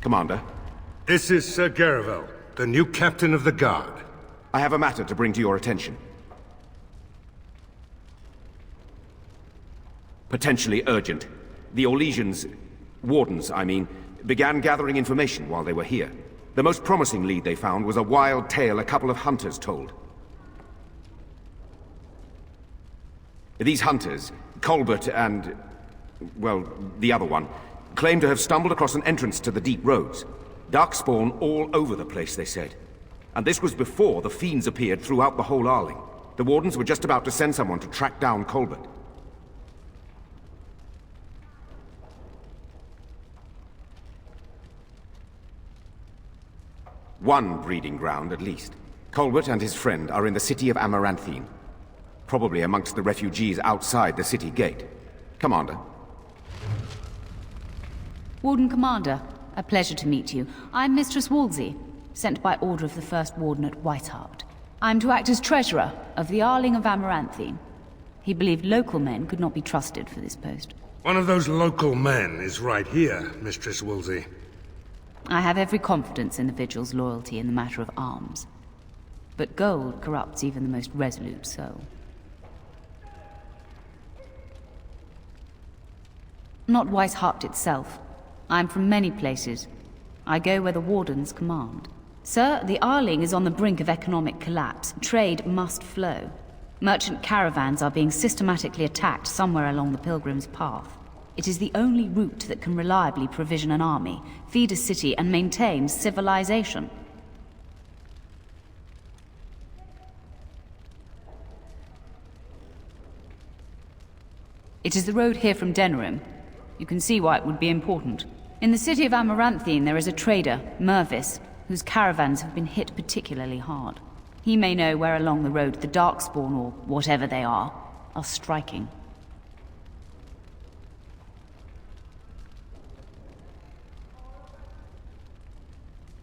Commander. This is Sir Garavel, the new captain of the guard. I have a matter to bring to your attention. Potentially urgent. The Orlesians, wardens, I mean, began gathering information while they were here. The most promising lead they found was a wild tale a couple of hunters told. These hunters, Colbert and, well, the other one, claim to have stumbled across an entrance to the deep roads. Darkspawn all over the place, they said. And this was before the fiends appeared throughout the whole Arling. The wardens were just about to send someone to track down Colbert. One breeding ground, at least. Colbert and his friend are in the city of Amaranthine. Probably amongst the refugees outside the city gate. Commander. Warden Commander, a pleasure to meet you. I'm Mistress Wolsey, sent by order of the First Warden at Whitehart. I'm to act as treasurer of the Arling of Amaranthine. He believed local men could not be trusted for this post. One of those local men is right here, Mistress Wolsey. I have every confidence in the Vigil's loyalty in the matter of arms. But gold corrupts even the most resolute soul. Not Whitehart itself. I'm from many places. I go where the Wardens command. Sir, the Arling is on the brink of economic collapse. Trade must flow. Merchant caravans are being systematically attacked somewhere along the Pilgrim's Path. It is the only route that can reliably provision an army, feed a city, and maintain civilization. It is the road here from Denerim. You can see why it would be important. In the city of Amaranthine there is a trader, Mervis, whose caravans have been hit particularly hard. He may know where along the road the Darkspawn, or whatever they are striking.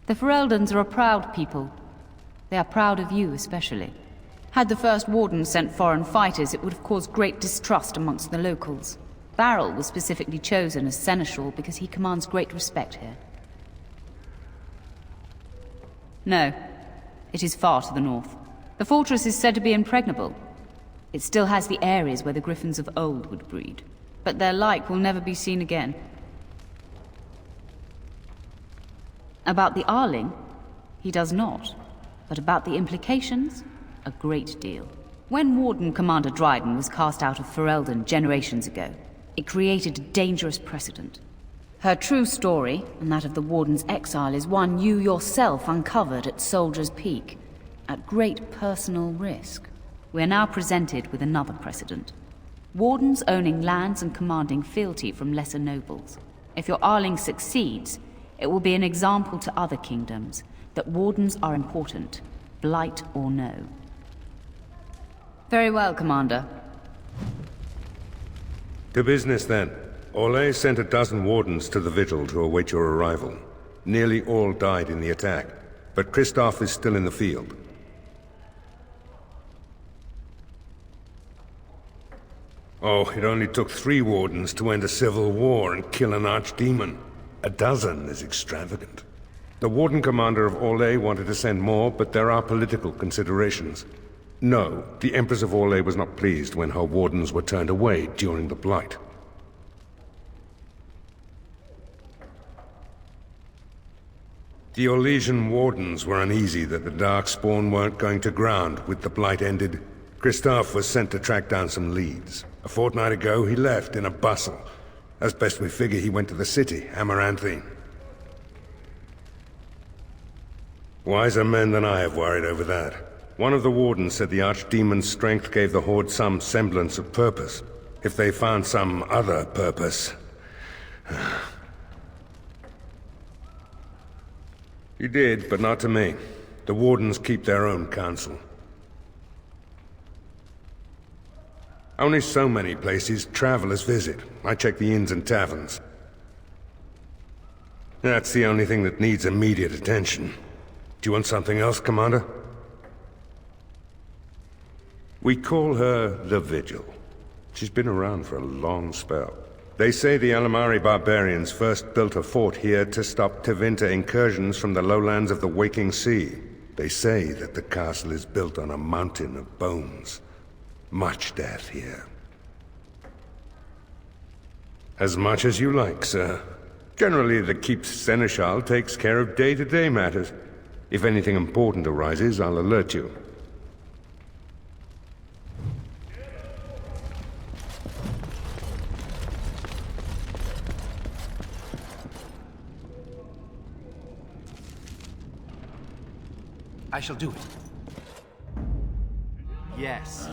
The Fereldans are a proud people. They are proud of you especially. Had the First Warden sent foreign fighters, it would have caused great distrust amongst the locals. Barrel was specifically chosen as seneschal because he commands great respect here. No, it is far to the north. The fortress is said to be impregnable. It still has the areas where the griffins of old would breed, but their like will never be seen again. About the Arling, he does not. But about the implications, a great deal. When Warden Commander Dryden was cast out of Ferelden generations ago, it created a dangerous precedent. Her true story, and that of the Warden's exile, is one you yourself uncovered at Soldier's Peak, at great personal risk. We are now presented with another precedent. Wardens owning lands and commanding fealty from lesser nobles. If your Arling succeeds, it will be an example to other kingdoms that wardens are important, blight or no. Very well, Commander. To business, then. Orlais sent a dozen wardens to the Vigil to await your arrival. Nearly all died in the attack, but Kristoff is still in the field. Oh, it only took 3 wardens to end a civil war and kill an archdemon. A dozen is extravagant. The Warden Commander of Orlais wanted to send more, but there are political considerations. No, the Empress of Orlais was not pleased when her wardens were turned away during the Blight. The Orlesian wardens were uneasy that the Darkspawn weren't going to ground with the Blight ended. Kristoff was sent to track down some leads. A fortnight ago, he left in a bustle. As best we figure, he went to the city, Amaranthine. Wiser men than I have worried over that. One of the wardens said the archdemon's strength gave the Horde some semblance of purpose. If they found some other purpose... He did, but not to me. The wardens keep their own counsel. Only so many places travelers visit. I check the inns and taverns. That's the only thing that needs immediate attention. Do you want something else, Commander? We call her the Vigil. She's been around for a long spell. They say the Alamari barbarians first built a fort here to stop Tevinter incursions from the lowlands of the Waking Sea. They say that the castle is built on a mountain of bones. Much death here. As much as you like, sir. Generally, the keep's seneschal takes care of day-to-day matters. If anything important arises, I'll alert you. I shall do it. Yes.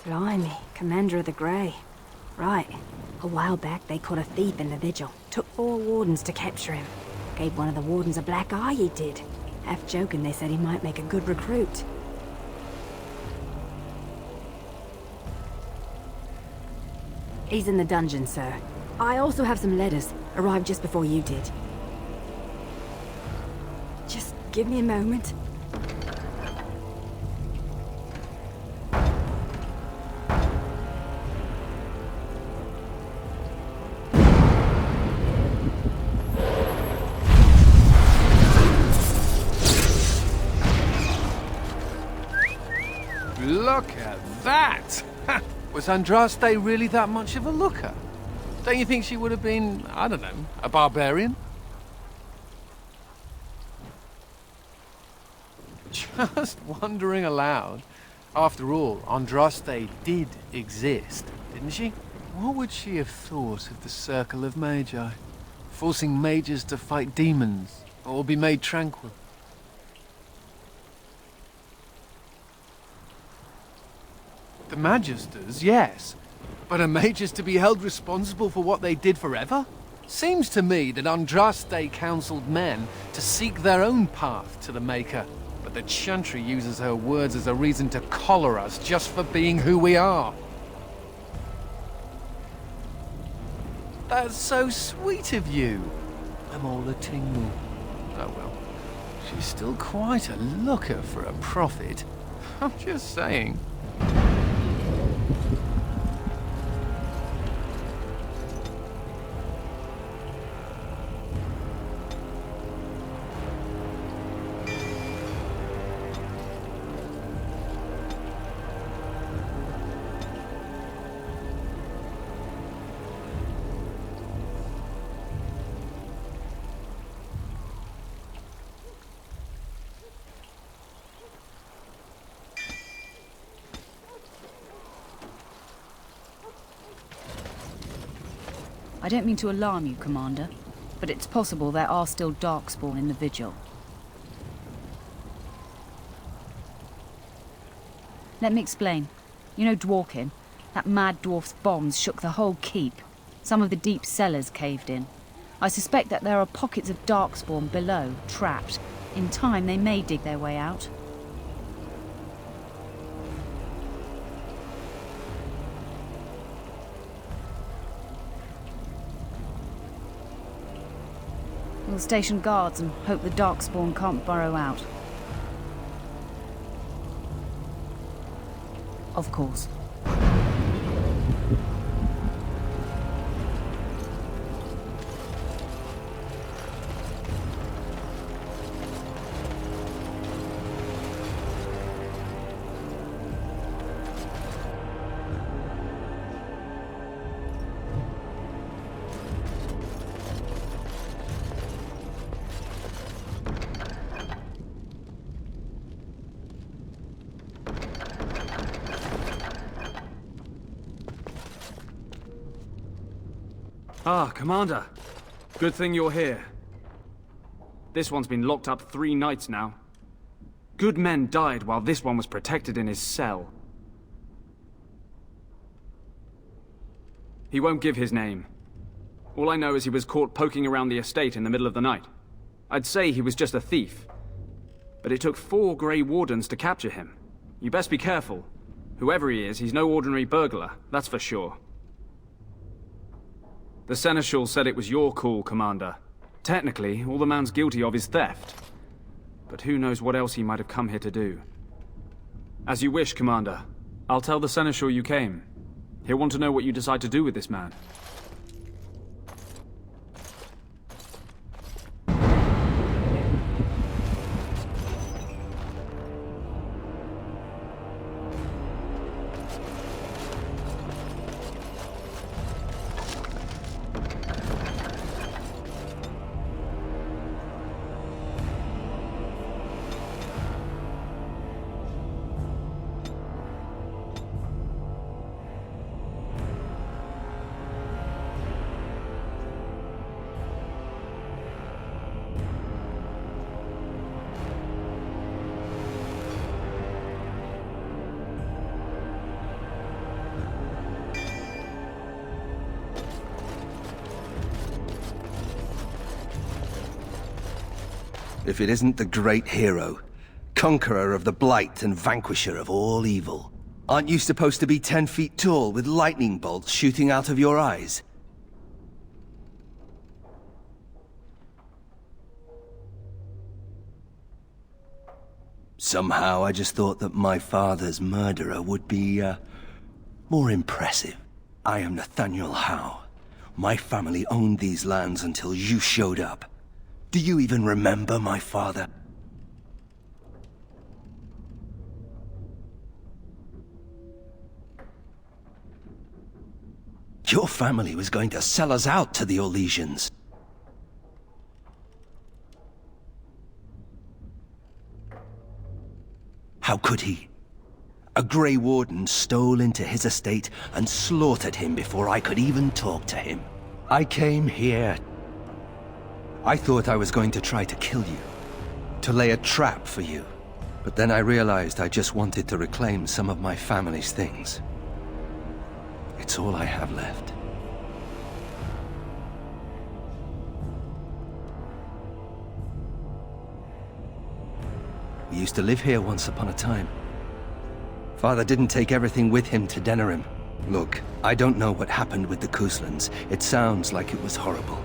Blimey, Commander of the Grey. Right. A while back, they caught a thief in the vigil. Took 4 wardens to capture him. Gave one of the wardens a black eye, he did. Half joking, they said he might make a good recruit. He's in the dungeon, sir. I also have some letters. Arrived just before you did. Just give me a moment. Look at that! Was Andraste really that much of a looker? Don't you think she would have been, I don't know, a barbarian? Just wondering aloud. After all, Andraste did exist, didn't she? What would she have thought of the Circle of Magi? Forcing mages to fight demons, or be made tranquil? The Magisters, yes. But are mages to be held responsible for what they did forever? Seems to me that Andraste counseled men to seek their own path to the Maker. But the Chantry uses her words as a reason to collar us just for being who we are. That's so sweet of you. I'm all a tingle. Oh well. She's still quite a looker for a prophet. I'm just saying. I don't mean to alarm you, Commander, but it's possible there are still Darkspawn in the Vigil. Let me explain. You know Dworkin? That mad dwarf's bombs shook the whole keep. Some of the deep cellars caved in. I suspect that there are pockets of Darkspawn below, trapped. In time, they may dig their way out. We'll station guards and hope the Darkspawn can't burrow out. Of course. Ah, Commander. Good thing you're here. This one's been locked up 3 nights now. Good men died while this one was protected in his cell. He won't give his name. All I know is he was caught poking around the estate in the middle of the night. I'd say he was just a thief. But it took 4 Grey Wardens to capture him. You best be careful. Whoever he is, he's no ordinary burglar, that's for sure. The Seneschal said it was your call, Commander. Technically, all the man's guilty of is theft. But who knows what else he might have come here to do. As you wish, Commander. I'll tell the Seneschal you came. He'll want to know what you decide to do with this man. If it isn't the great hero, conqueror of the Blight and vanquisher of all evil. Aren't you supposed to be 10 feet tall with lightning bolts shooting out of your eyes? Somehow I just thought that my father's murderer would be, more impressive. I am Nathaniel Howe. My family owned these lands until you showed up. Do you even remember my father? Your family was going to sell us out to the Orlesians. How could he? A Grey Warden stole into his estate and slaughtered him before I could even talk to him. I came here. I thought I was going to try to kill you, to lay a trap for you. But then I realized I just wanted to reclaim some of my family's things. It's all I have left. We used to live here once upon a time. Father didn't take everything with him to Denerim. Look, I don't know what happened with the Kuslans. It sounds like it was horrible.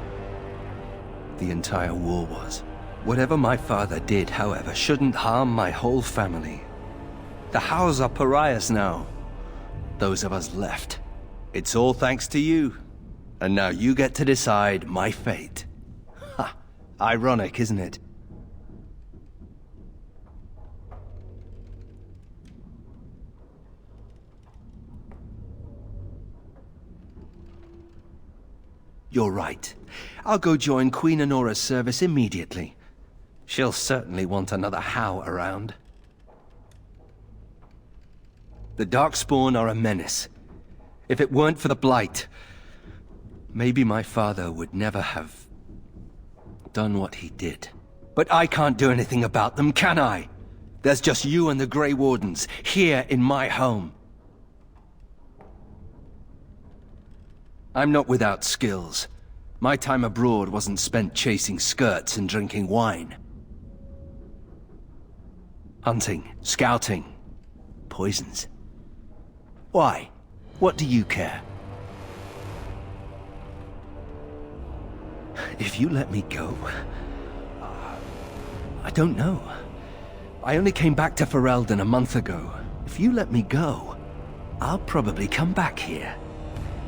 The entire war was. Whatever my father did, however, shouldn't harm my whole family. The Howes are pariahs now. Those of us left. It's all thanks to you. And now you get to decide my fate. Ha! Ironic, isn't it? You're right. I'll go join Queen Honora's service immediately. She'll certainly want another Howe around. The Darkspawn are a menace. If it weren't for the Blight, maybe my father would never have done what he did. But I can't do anything about them, can I? There's just you and the Grey Wardens here in my home. I'm not without skills. My time abroad wasn't spent chasing skirts and drinking wine. Hunting, scouting, poisons. Why? What do you care? If you let me go... I don't know. I only came back to Ferelden a month ago. If you let me go, I'll probably come back here.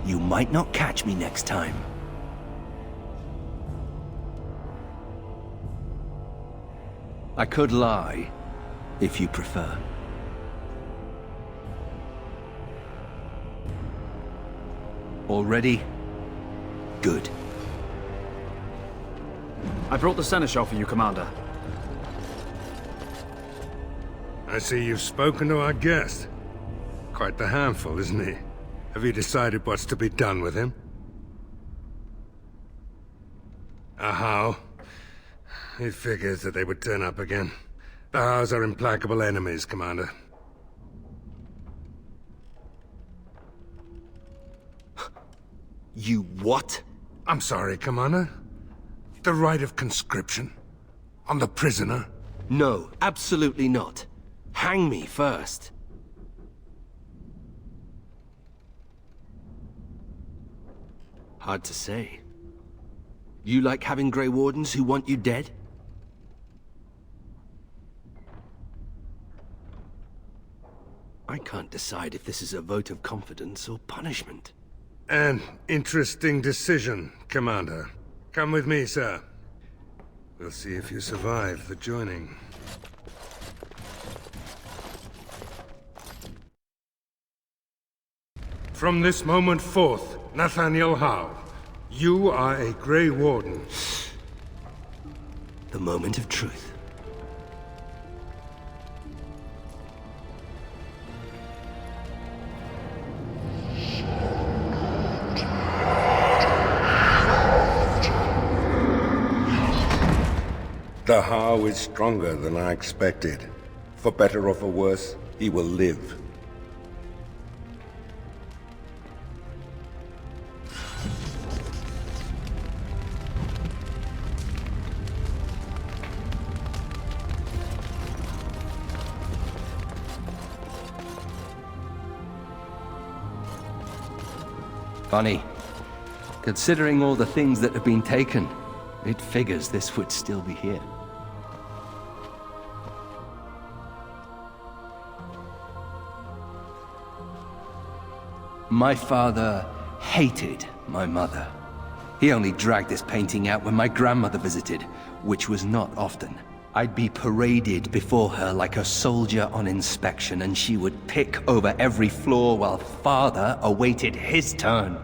You might not catch me next time. I could lie, if you prefer. All ready? Good. I brought the Seneschal for you, Commander. I see you've spoken to our guest. Quite the handful, isn't he? Have you decided what's to be done with him? How? He figures that they would turn up again. The Hows are implacable enemies, Commander. You what? I'm sorry, Commander. The right of conscription? On the prisoner? No, absolutely not. Hang me first. Hard to say. You like having Grey Wardens who want you dead? I can't decide if this is a vote of confidence or punishment. An interesting decision, Commander. Come with me, sir. We'll see if you survive the joining. From this moment forth, Nathaniel Howe, you are a Grey Warden. The moment of truth. The Howe is stronger than I expected. For better or for worse, he will live. Funny. Considering all the things that have been taken, it figures this would still be here. My father hated my mother. He only dragged this painting out when my grandmother visited, which was not often. I'd be paraded before her like a soldier on inspection, and she would pick over every flaw while father awaited his turn.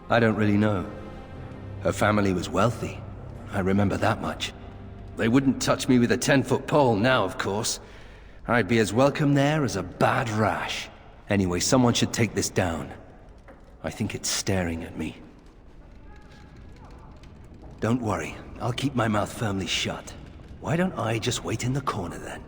I don't really know. Her family was wealthy. I remember that much. They wouldn't touch me with a 10-foot pole now, of course. I'd be as welcome there as a bad rash. Anyway, someone should take this down. I think it's staring at me. Don't worry, I'll keep my mouth firmly shut. Why don't I just wait in the corner then?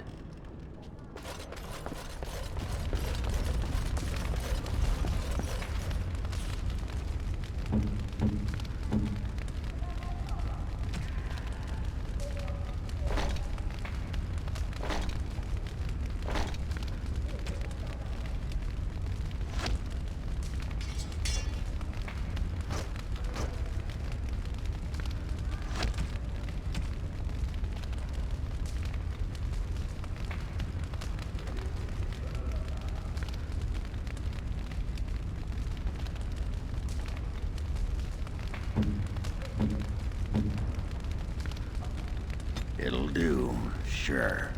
It'll do, sure.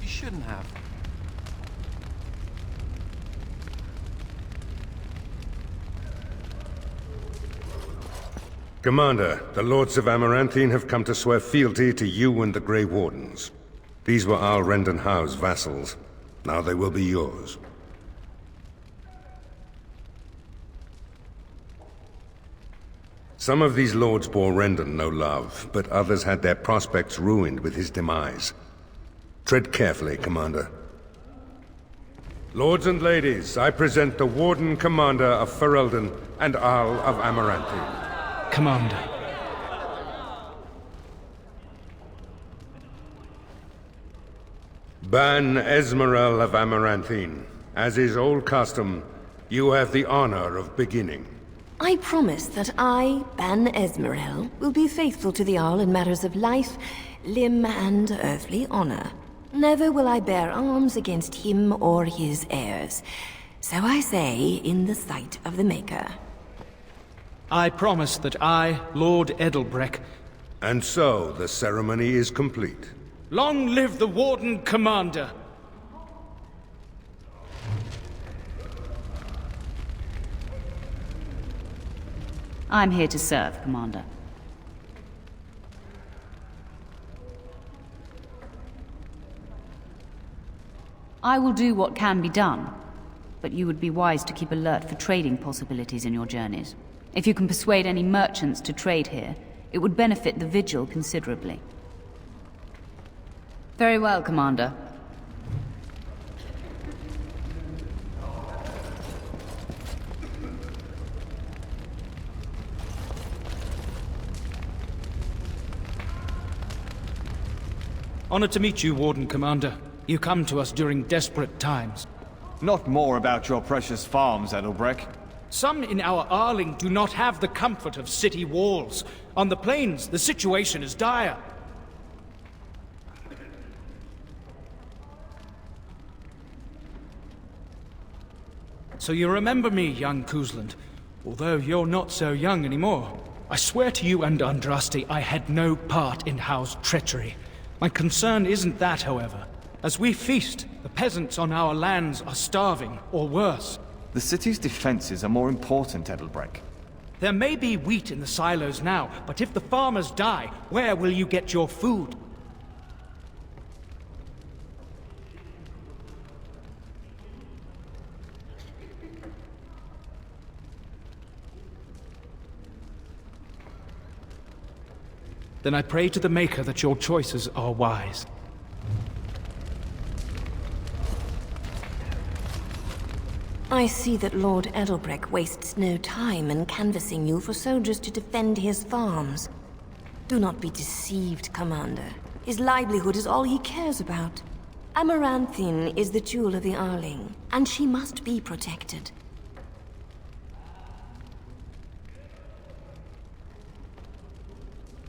You shouldn't have. Commander, the Lords of Amaranthine have come to swear fealty to you and the Grey Wardens. These were Al Rendon Howe's vassals. Now they will be yours. Some of these lords bore Rendon no love, but others had their prospects ruined with his demise. Tread carefully, Commander. Lords and ladies, I present the Warden Commander of Ferelden and Arl of Amaranthine. Commander. Ban Esmerel of Amaranthine. As is old custom, you have the honor of beginning. I promise that I, Ban Esmerel, will be faithful to the Arl in matters of life, limb, and earthly honor. Never will I bear arms against him or his heirs. So I say, in the sight of the Maker. I promise that I, Lord Edelbreck... And so, the ceremony is complete. Long live the Warden Commander! I'm here to serve, Commander. I will do what can be done, but you would be wise to keep alert for trading possibilities in your journeys. If you can persuade any merchants to trade here, it would benefit the Vigil considerably. Very well, Commander. Honored to meet you, Warden Commander. You come to us during desperate times. Not more about your precious farms, Edelbreck. Some in our Arling do not have the comfort of city walls. On the plains, the situation is dire. So you remember me, young Kuzland, although you're not so young anymore. I swear to you and Andraste I had no part in Howe's treachery. My concern isn't that, however. As we feast, the peasants on our lands are starving, or worse. The city's defenses are more important, Edelbreck. There may be wheat in the silos now, but if the farmers die, where will you get your food? Then I pray to the Maker that your choices are wise. I see that Lord Edelbreck wastes no time in canvassing you for soldiers to defend his farms. Do not be deceived, Commander. His livelihood is all he cares about. Amaranthine is the jewel of the Arling, and she must be protected.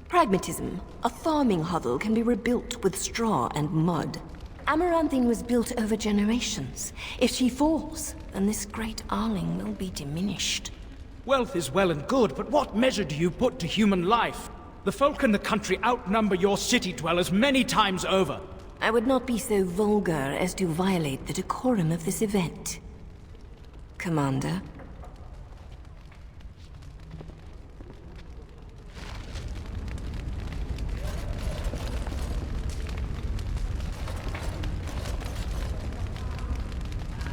Pragmatism. A farming hovel can be rebuilt with straw and mud. Amaranthine was built over generations. If she falls, then this great Arling will be diminished. Wealth is well and good, but what measure do you put to human life? The folk in the country outnumber your city dwellers many times over. I would not be so vulgar as to violate the decorum of this event. Commander?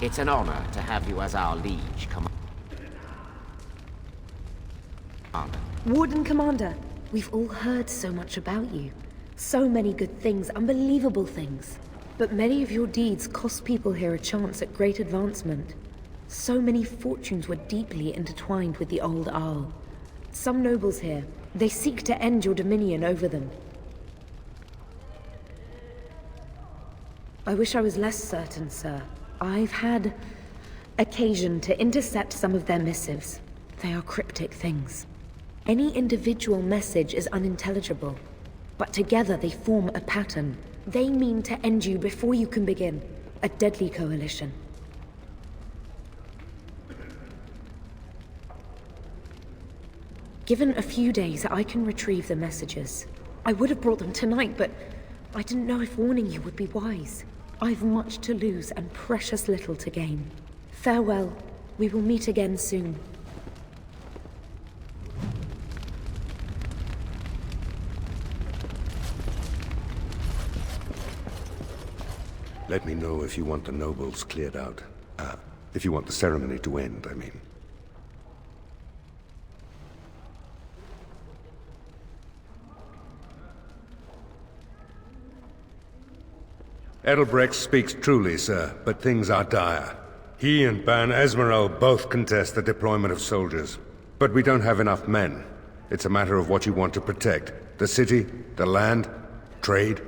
It's an honor to have you as our liege, Commander. Warden Commander, we've all heard so much about you. So many good things, unbelievable things. But many of your deeds cost people here a chance at great advancement. So many fortunes were deeply intertwined with the old Arl. Some nobles here, they seek to end your dominion over them. I wish I was less certain, sir. I've had occasion to intercept some of their missives. They are cryptic things. Any individual message is unintelligible, but together they form a pattern. They mean to end you before you can begin. A deadly coalition. Given a few days, I can retrieve the messages. I would have brought them tonight, but I didn't know if warning you would be wise. I've much to lose and precious little to gain. Farewell. We will meet again soon. Let me know if you want the nobles cleared out. If you want the ceremony to end, I mean. Edelbrecht speaks truly, sir, but things are dire. He and Ban Esmeralda both contest the deployment of soldiers. But we don't have enough men. It's a matter of what you want to protect. The city, the land, trade.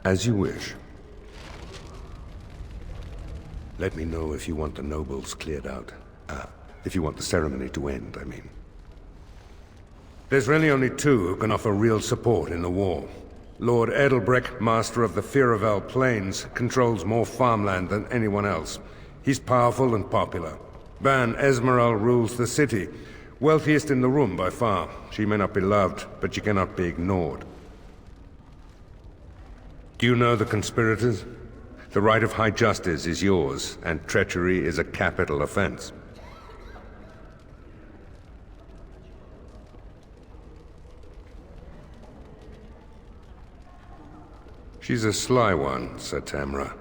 As you wish. Let me know if you want the nobles cleared out. If you want the ceremony to end, I mean. There's really only two who can offer real support in the war. Lord Edelbrecht, master of the Firavel Plains, controls more farmland than anyone else. He's powerful and popular. Ban Esmeralda rules the city. Wealthiest in the room by far. She may not be loved, but she cannot be ignored. Do you know the conspirators? The right of high justice is yours, and treachery is a capital offense. She's a sly one, Sir Tamra,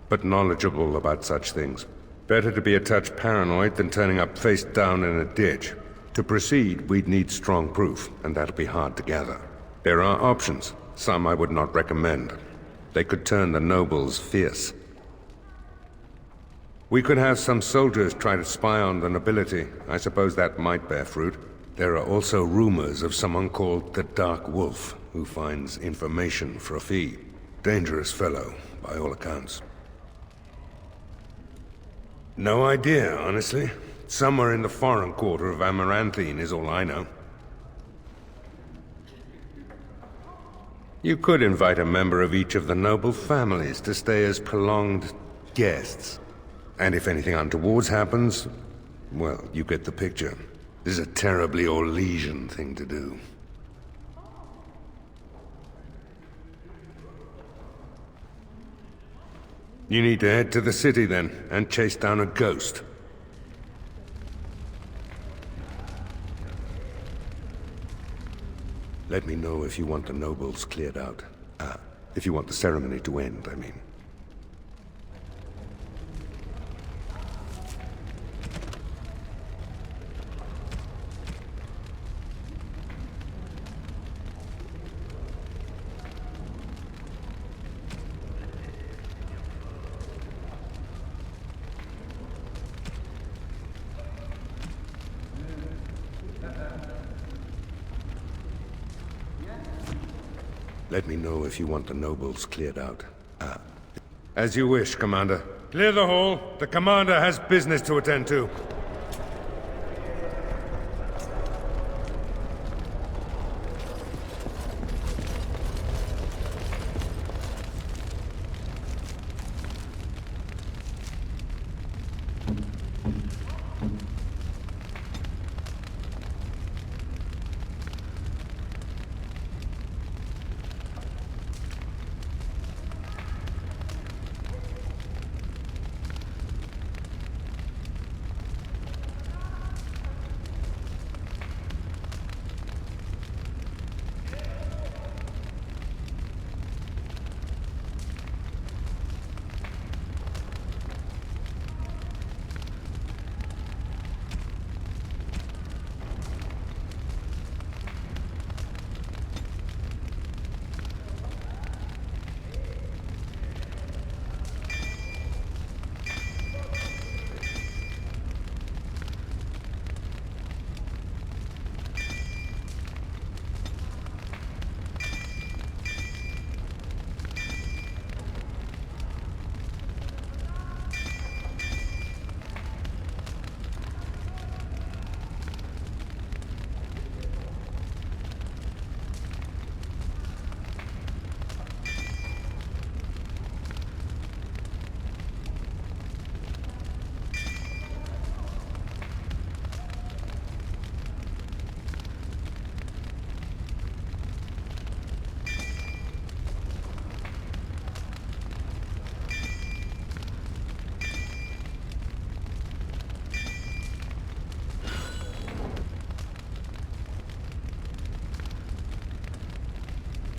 but knowledgeable about such things. Better to be a touch paranoid than turning up face down in a ditch. To proceed, we'd need strong proof, and that'll be hard to gather. There are options, some I would not recommend. They could turn the nobles fierce. We could have some soldiers try to spy on the nobility. I suppose that might bear fruit. There are also rumors of someone called the Dark Wolf, who finds information for a fee. Dangerous fellow, by all accounts. No idea, honestly. Somewhere in the foreign quarter of Amaranthine is all I know. You could invite a member of each of the noble families to stay as prolonged guests. And if anything untoward happens, well, you get the picture. This is a terribly Orlesian thing to do. You need to head to the city then, and chase down a ghost. Let me know if you want the nobles cleared out. If you want the ceremony to end, I mean. Let me know if you want the nobles cleared out. As you wish, Commander. Clear the hall. The Commander has business to attend to.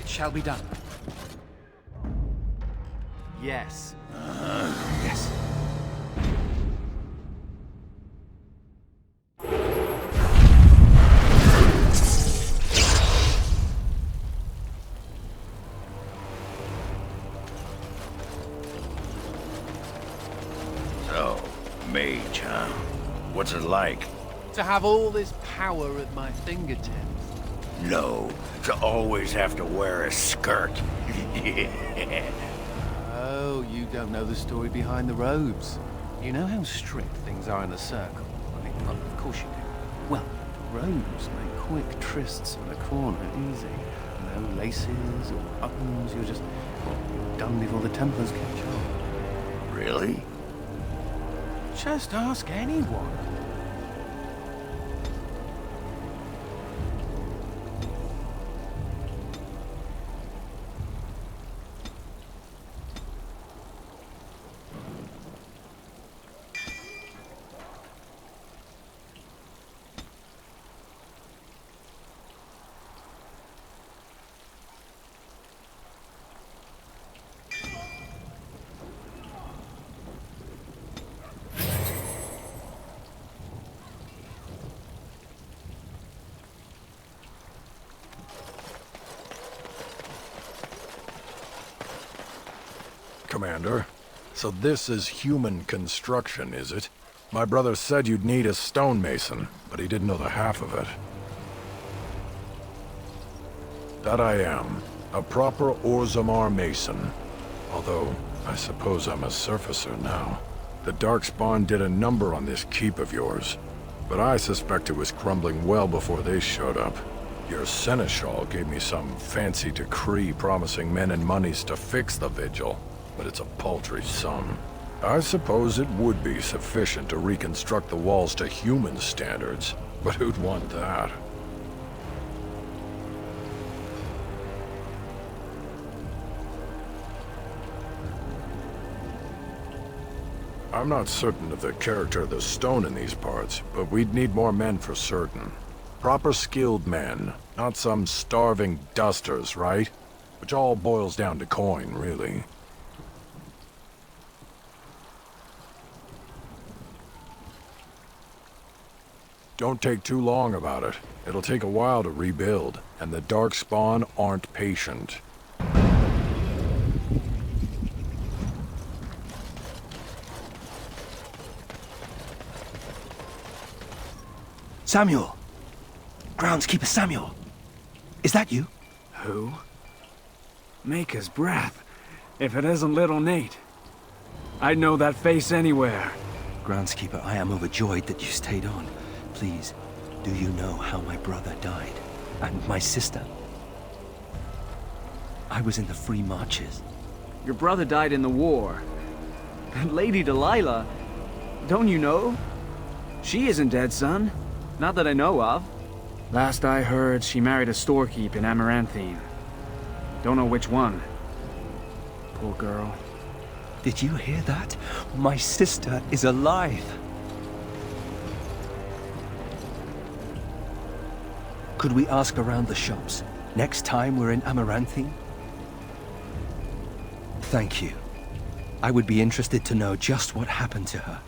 Shall be done. Yes. Yes. So, mage, huh? What's it like? To have all this power at my fingertips. No, to always have to wear a skirt. Oh, you don't know the story behind the robes. You know how strict things are in the circle, right? Well, of course you do. Well, robes make quick trysts in the corner easy. No laces or buttons, you're just, well, you're done before the Templars catch on. Really? Just ask anyone. Commander. So this is human construction, is it? My brother said you'd need a stonemason, but he didn't know the half of it. That I am. A proper Orzammar mason. Although, I suppose I'm a surfacer now. The Darkspawn did a number on this keep of yours, but I suspect it was crumbling well before they showed up. Your seneschal gave me some fancy decree promising men and monies to fix the vigil, but it's a paltry sum. I suppose it would be sufficient to reconstruct the walls to human standards, but who'd want that? I'm not certain of the character of the stone in these parts, but we'd need more men for certain. Proper skilled men, not some starving dusters, right? Which all boils down to coin, really. Don't take too long about it. It'll take a while to rebuild, and the Darkspawn aren't patient. Samuel! Groundskeeper Samuel! Is that you? Who? Maker's breath. If it isn't little Nate. I'd know that face anywhere. Groundskeeper, I am overjoyed that you stayed on. Please, do you know how my brother died? And my sister? I was in the Free Marches. Your brother died in the war. And Lady Delilah, don't you know? She isn't dead, son. Not that I know of. Last I heard, she married a storekeep in Amaranthine. Don't know which one. Poor girl. Did you hear that? My sister is alive. Could we ask around the shops next time we're in Amaranthine? Thank you. I would be interested to know just what happened to her.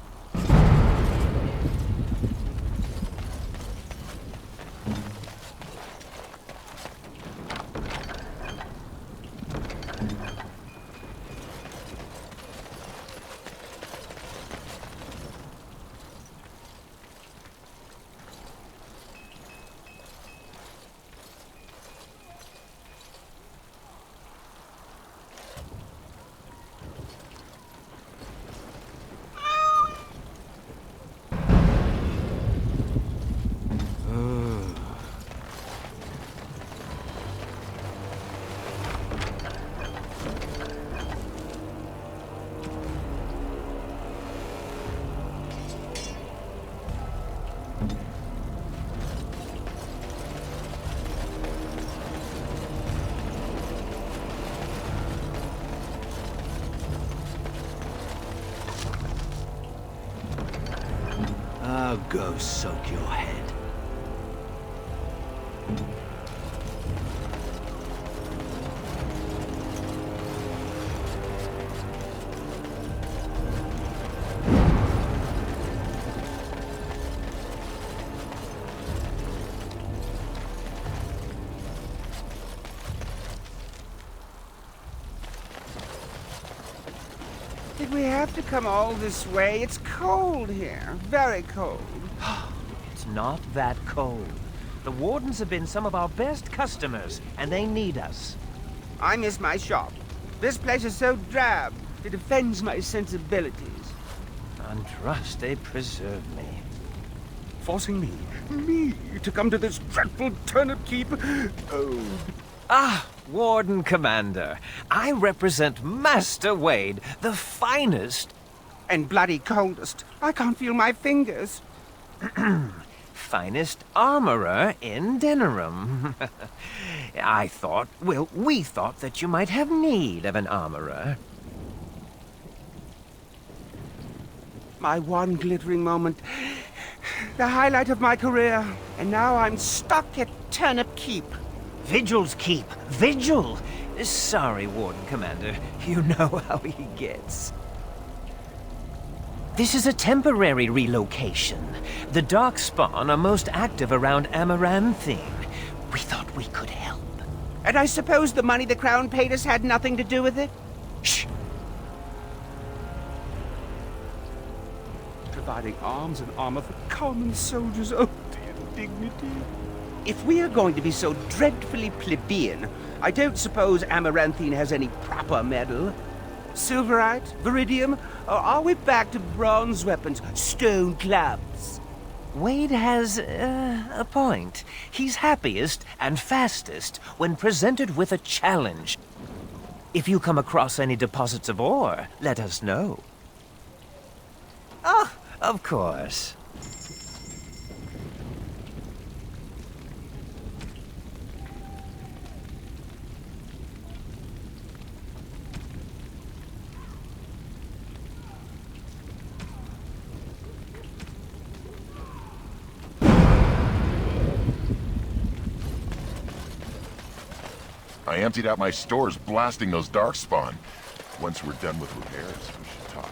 Oh, go soak your head. Did we have to come all this way? It's cold here. Very cold. It's not that cold. The Wardens have been some of our best customers, and they need us. I miss my shop. This place is so drab. It offends my sensibilities. Andraste, preserve me. Forcing me to come to this dreadful turnip keep? Oh. Ah, Warden Commander. I represent Master Wade, the finest... And bloody coldest. I can't feel my fingers. finest armorer in Denerim. we thought that you might have need of an armorer. My one glittering moment. The highlight of my career. And now I'm stuck at Turnip Keep. Vigil's Keep. Vigil! Sorry, Warden Commander. You know how he gets. This is a temporary relocation. The Darkspawn are most active around Amaranthine. We thought we could help. And I suppose the money the Crown paid us had nothing to do with it? Shh! providing arms and armor for common soldiers. Oh, the indignity. If we are going to be so dreadfully plebeian, I don't suppose Amaranthine has any proper medal. Silverite? Viridium? Or are we back to bronze weapons, stone clubs? Wade has a point. He's happiest and fastest when presented with a challenge. If you come across any deposits of ore, let us know. Oh, of course. I emptied out my stores blasting those darkspawn. Once we're done with repairs, we should talk.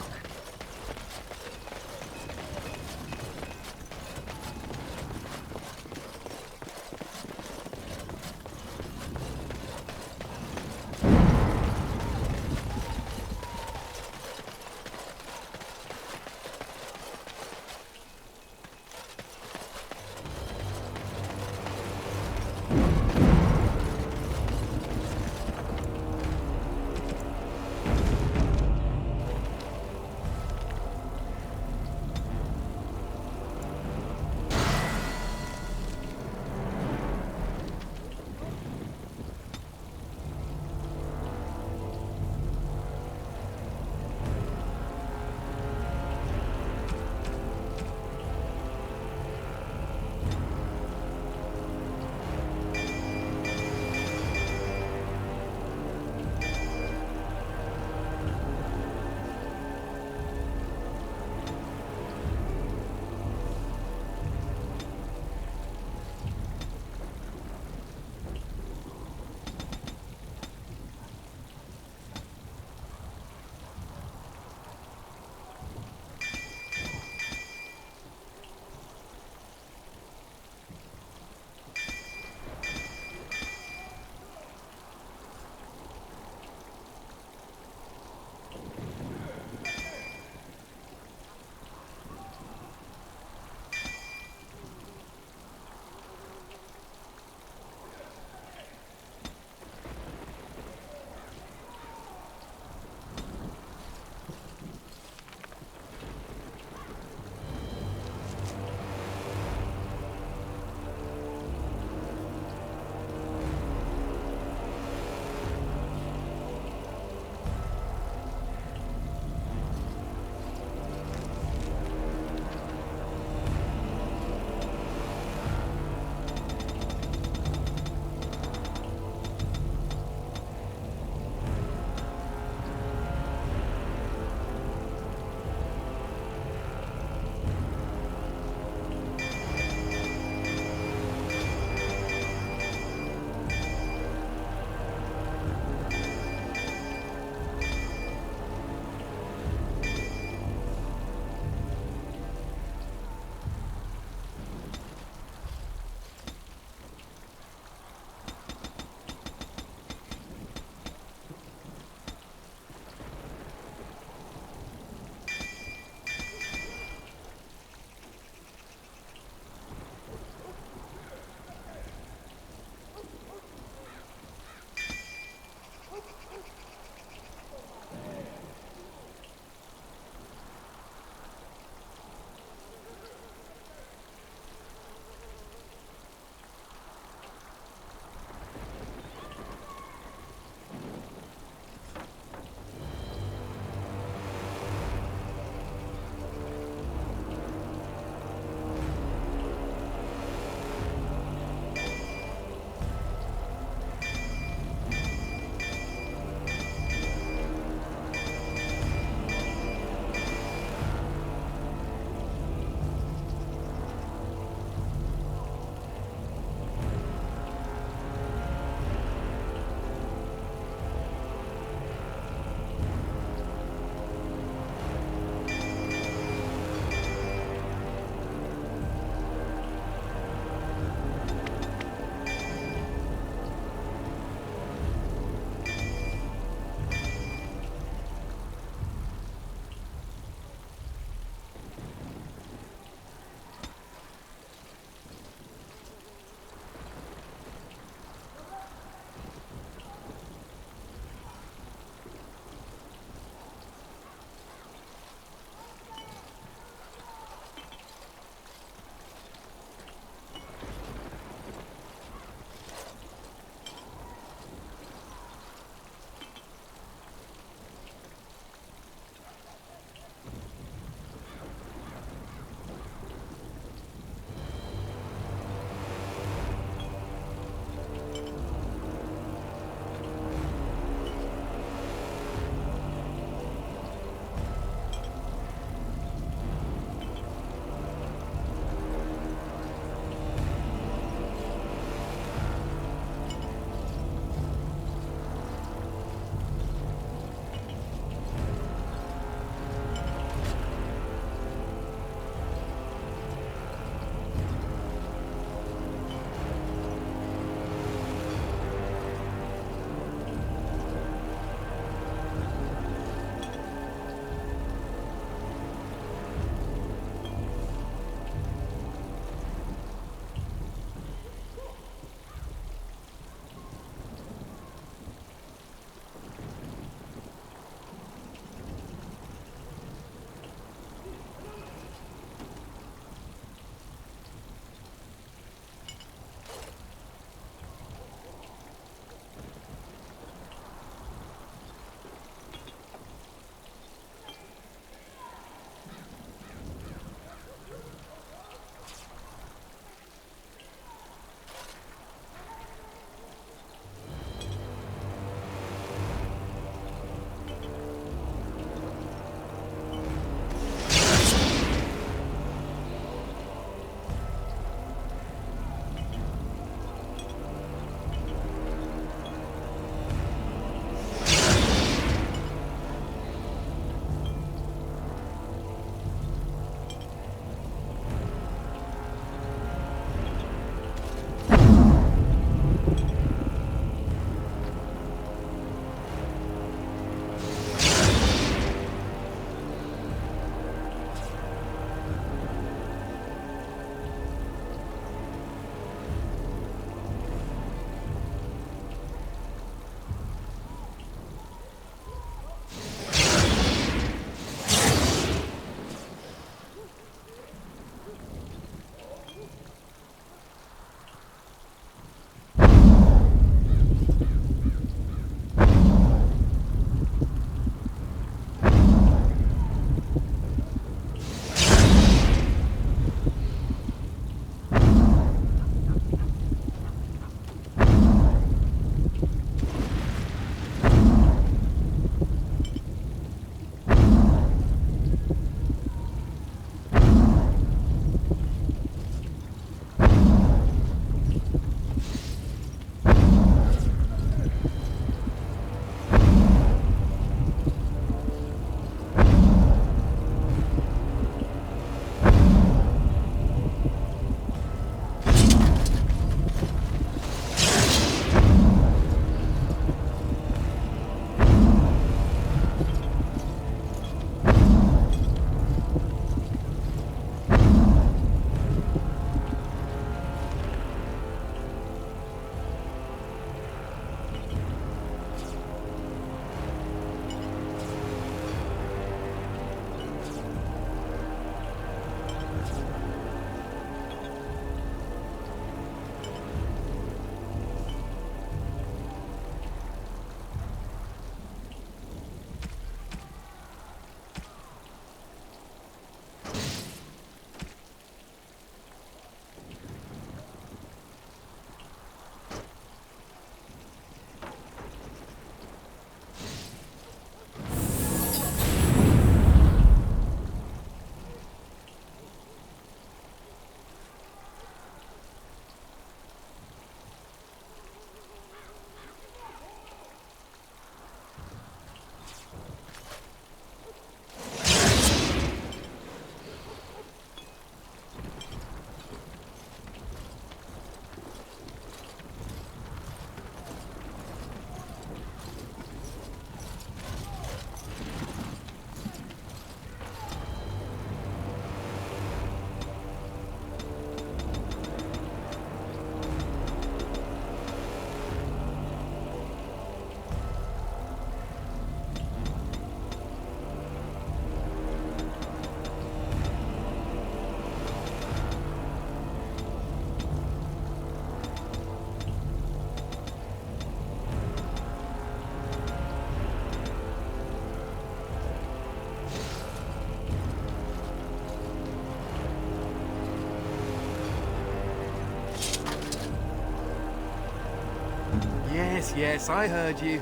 Yes, yes, I heard you.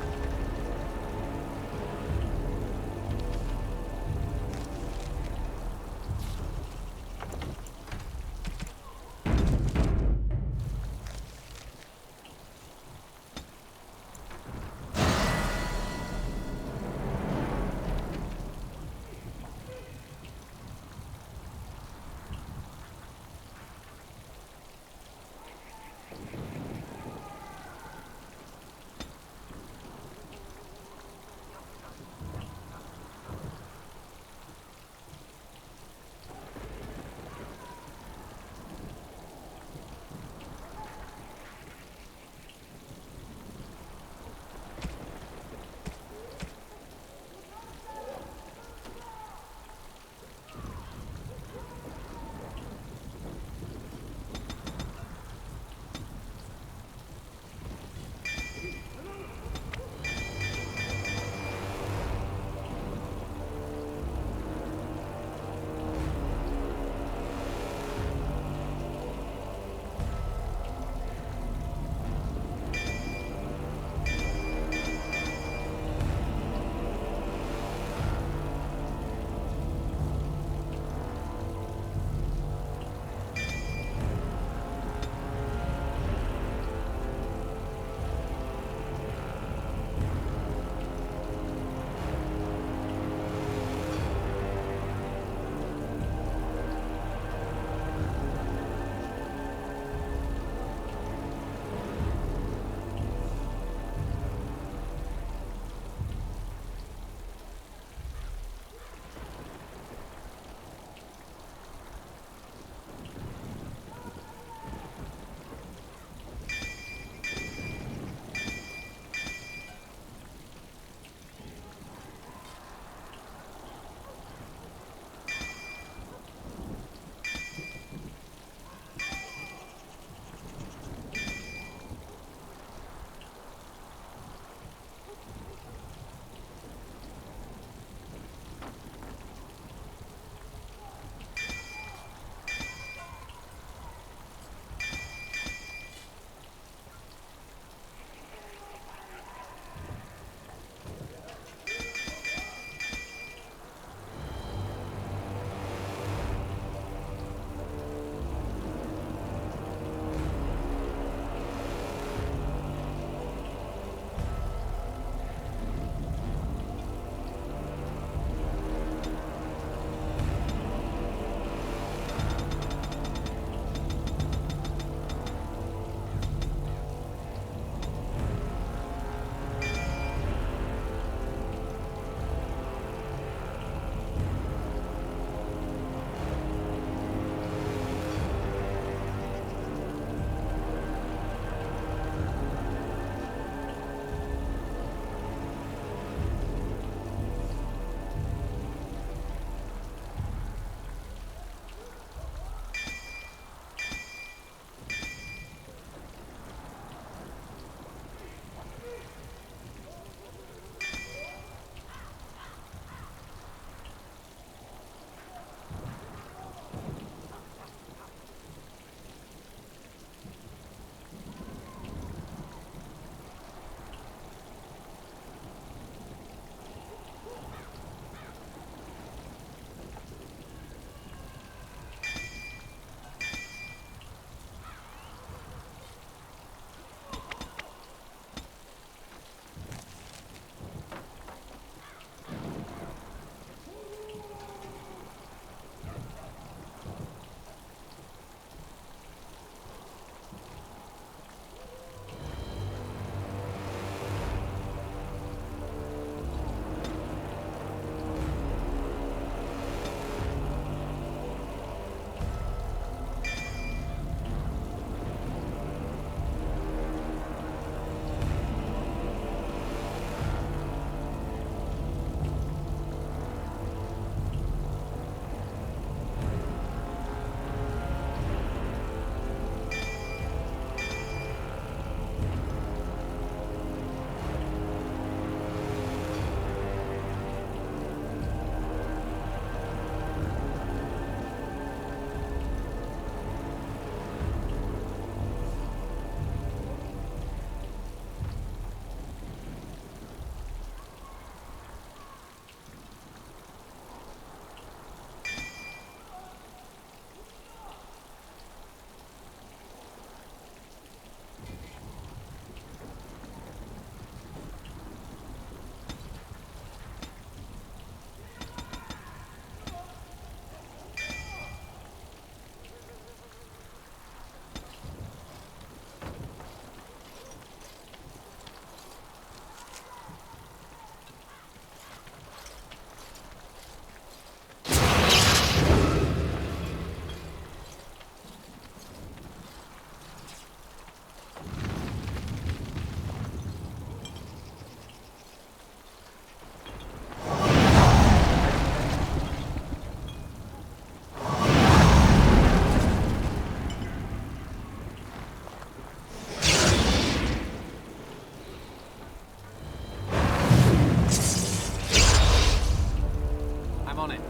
on it.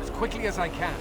As quickly as I can.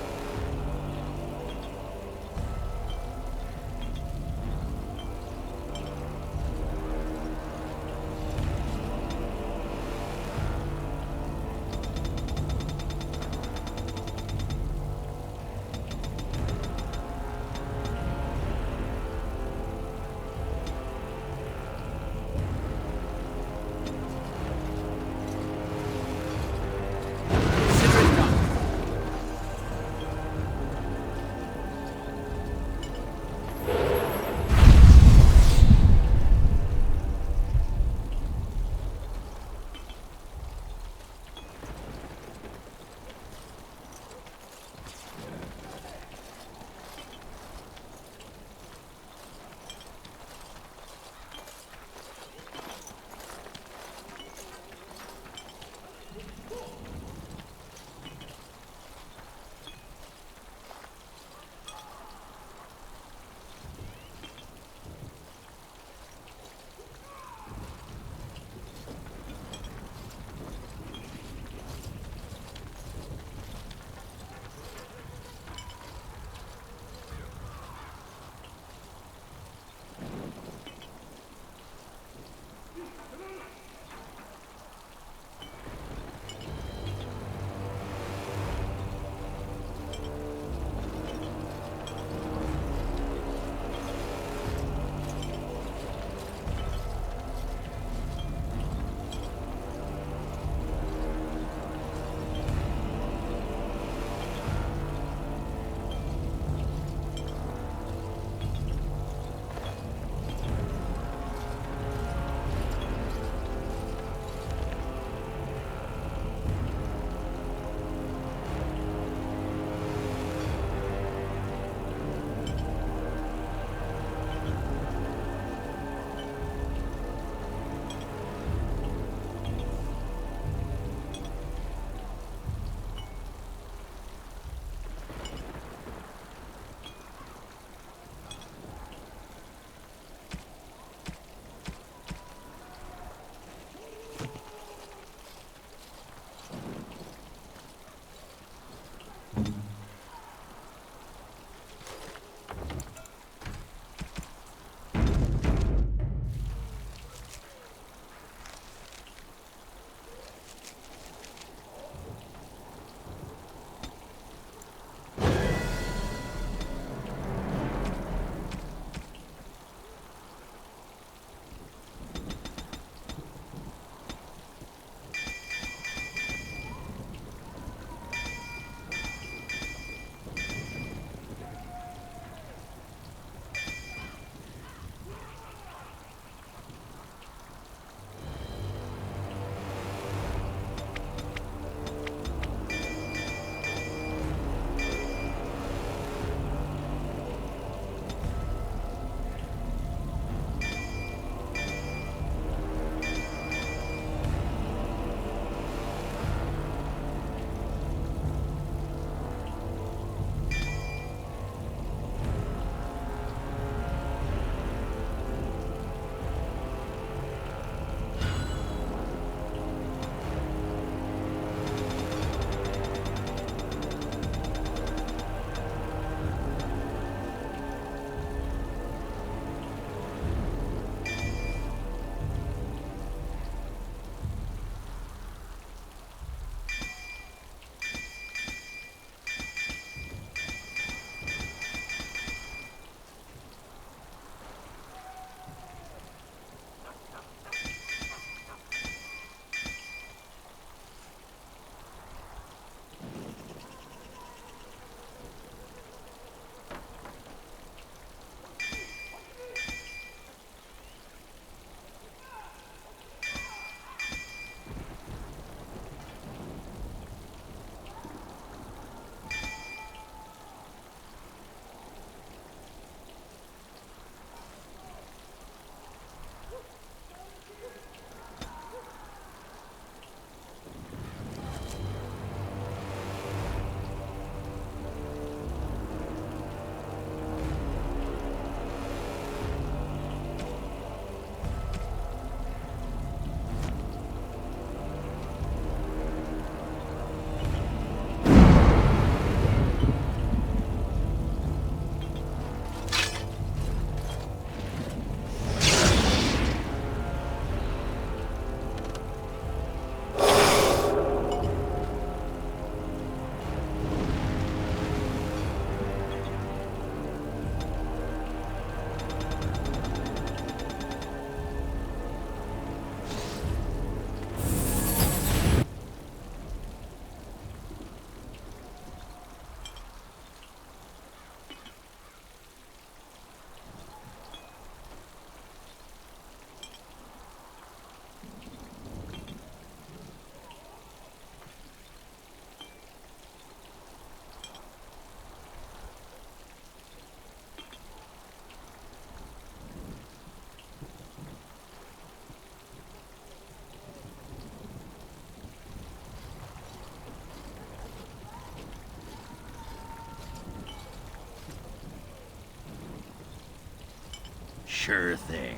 Sure thing.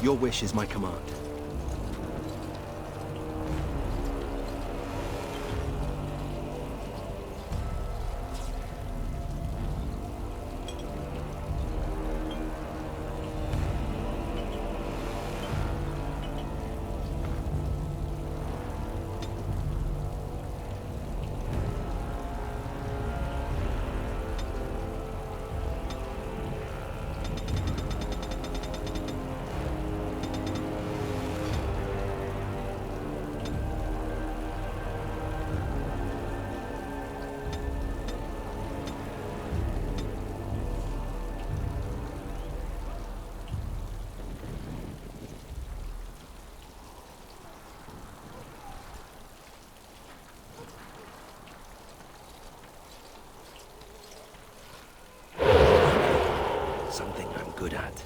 Your wish is my command. Something I'm good at.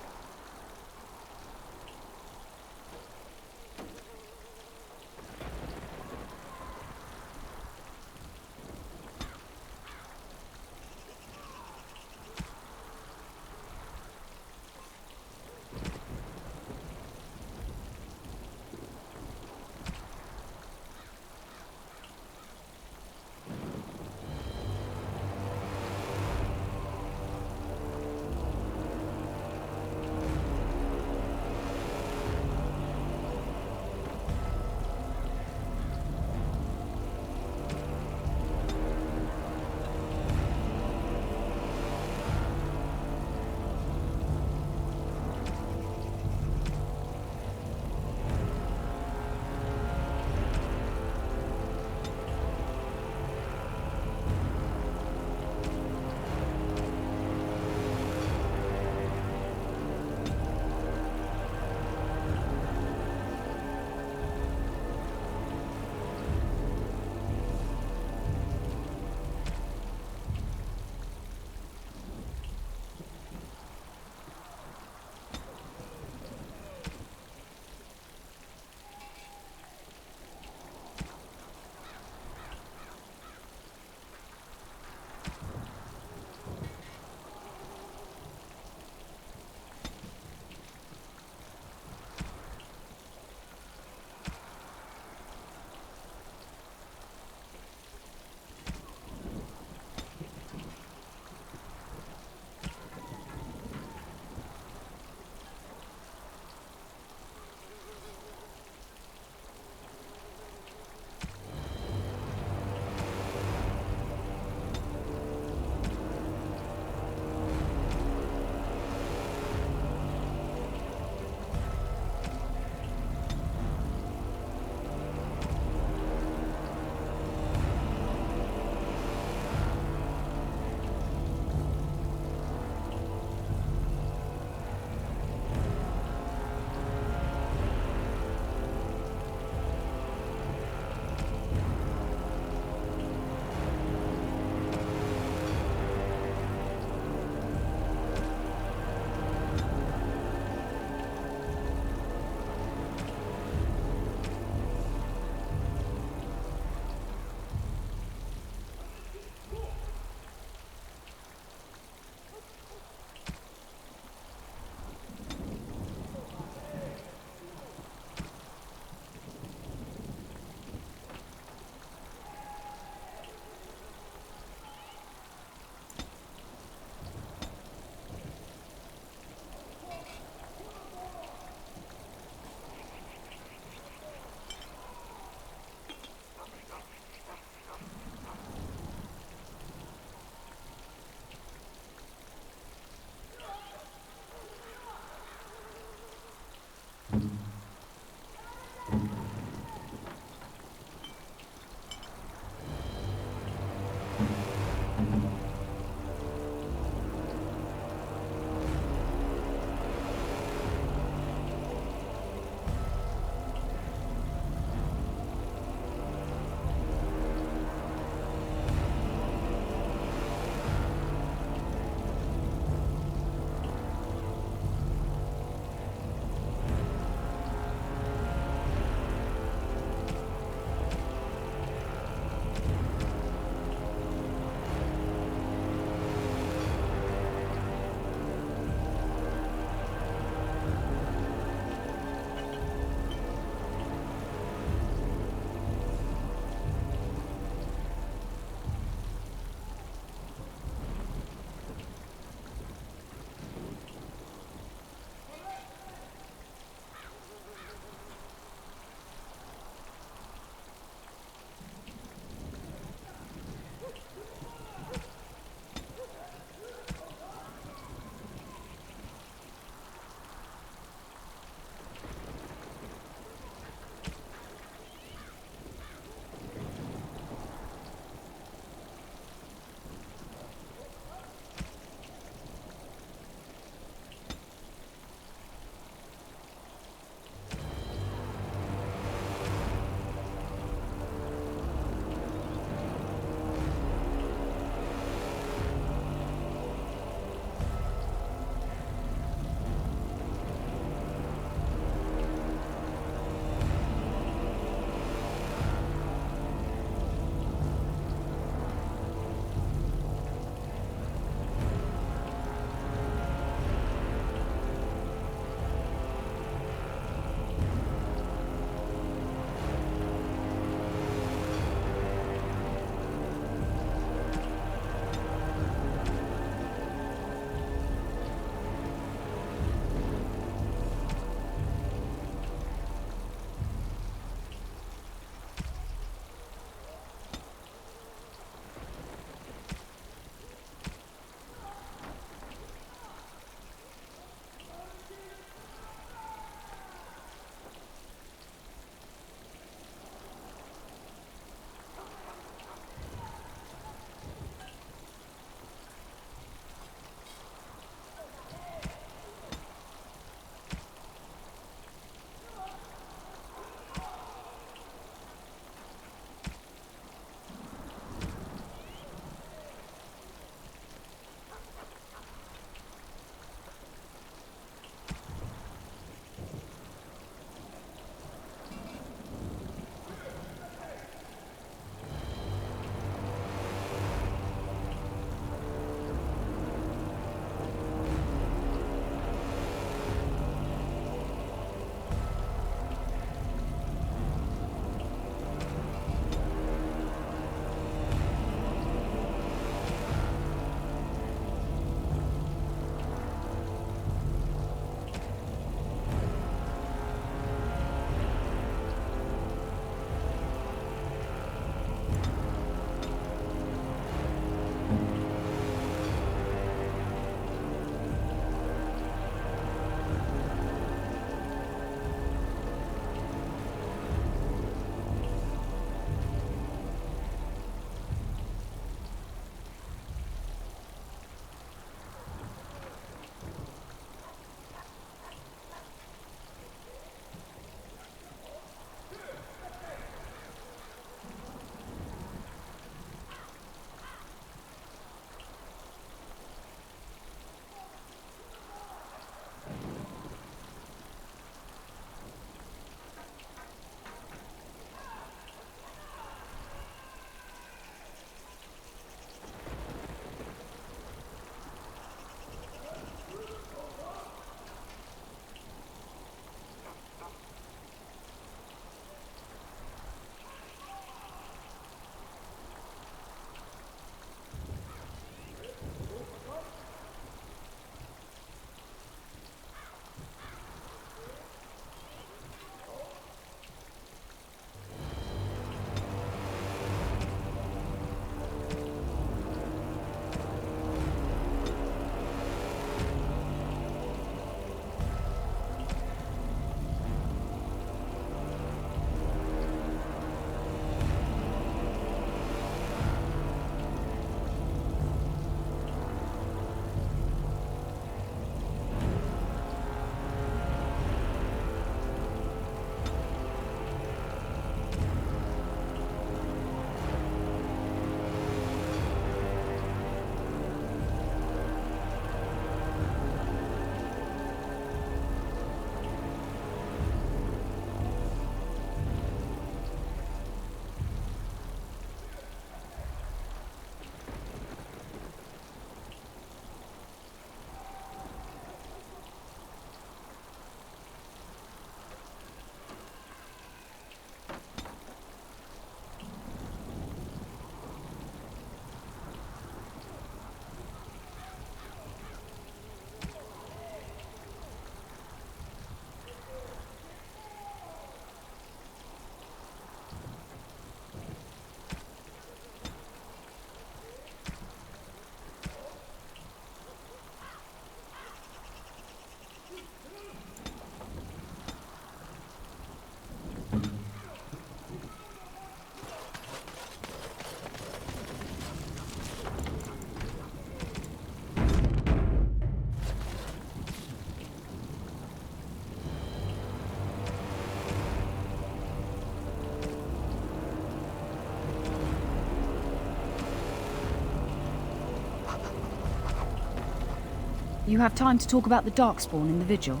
You have time to talk about the Darkspawn in the Vigil?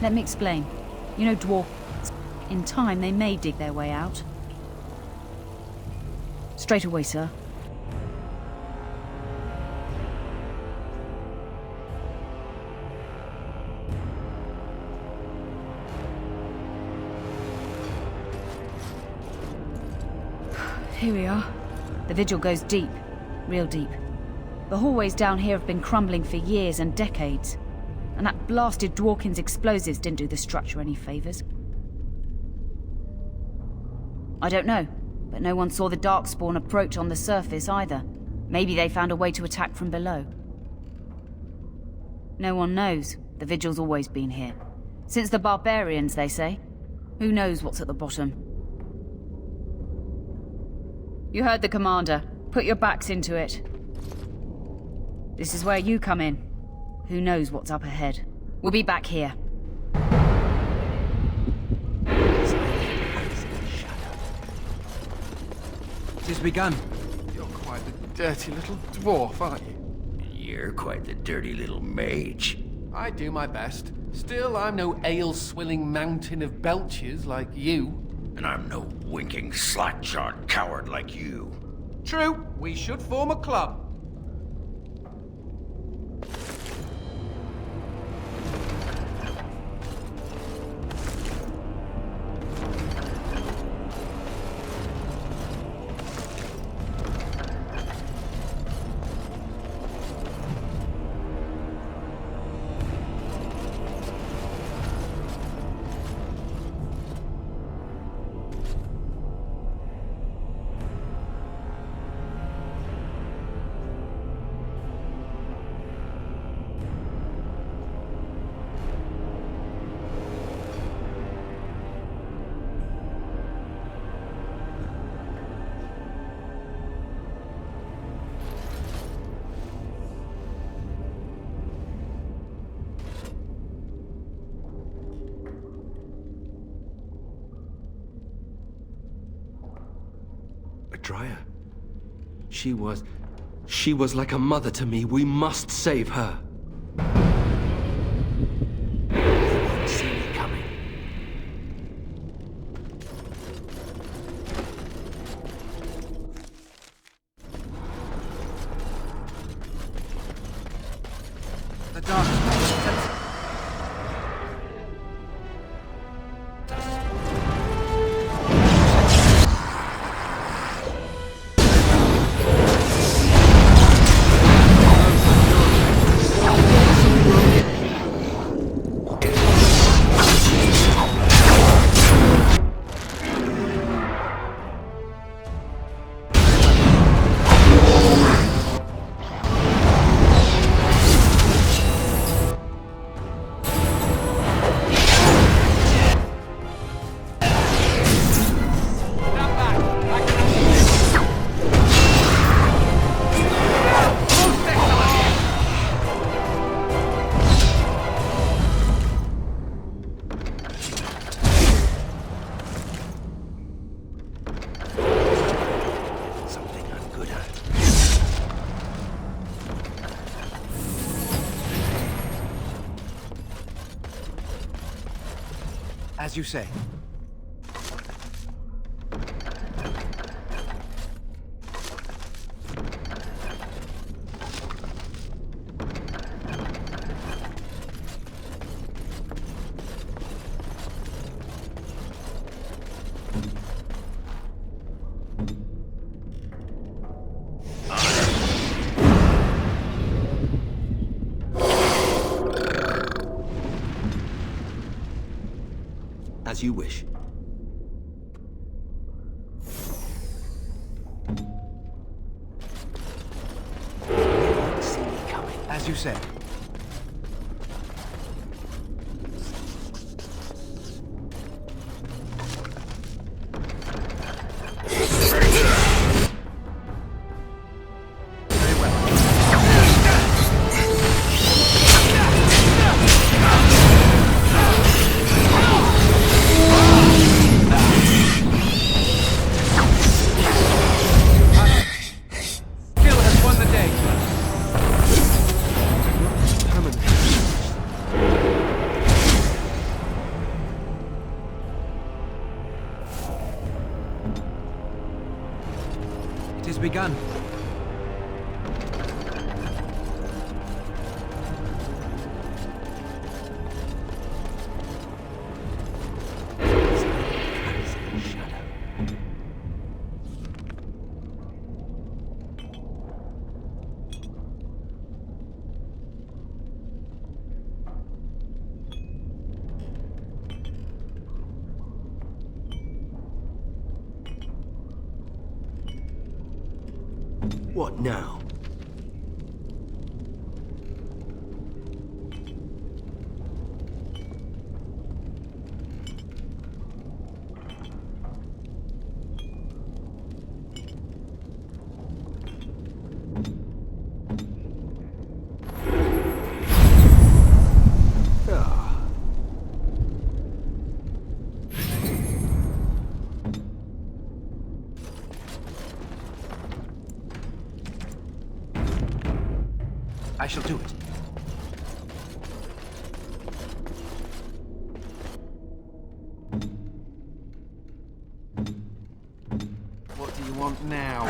Let me explain. You know dwarves. In time, they may dig their way out. Straight away, sir. Here we are. The Vigil goes deep. Real deep. The hallways down here have been crumbling for years and decades. And that blasted Dworkin's explosives didn't do the structure any favors. I don't know, but no one saw the Darkspawn approach on the surface either. Maybe they found a way to attack from below. No one knows. The Vigil's always been here. Since the barbarians, they say. Who knows what's at the bottom? You heard the commander. Put your backs into it. This is where you come in. Who knows what's up ahead? We'll be back here. It has begun. You're quite the dirty little dwarf, aren't you? You're quite the dirty little mage. I do my best. Still, I'm no ale-swilling mountain of belches like you. And I'm no winking, slack-jawed coward like you. True. We should form a club. Dryad. She was like a mother to me. We must save her. They won't see me coming. The Darkspawn. As you say. As you wish. They won't see me coming. As you say. What now? I shall do it. What do you want now?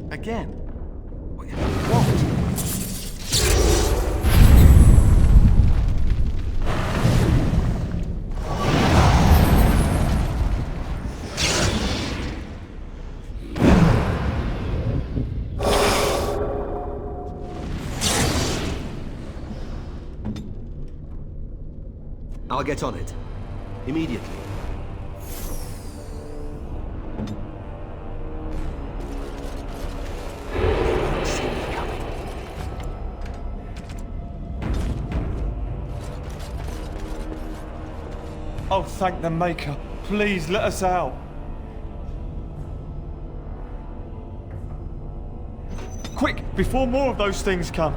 Again? What? I'll get on it. Immediately. Oh, thank the Maker. Please let us out. Quick, before more of those things come.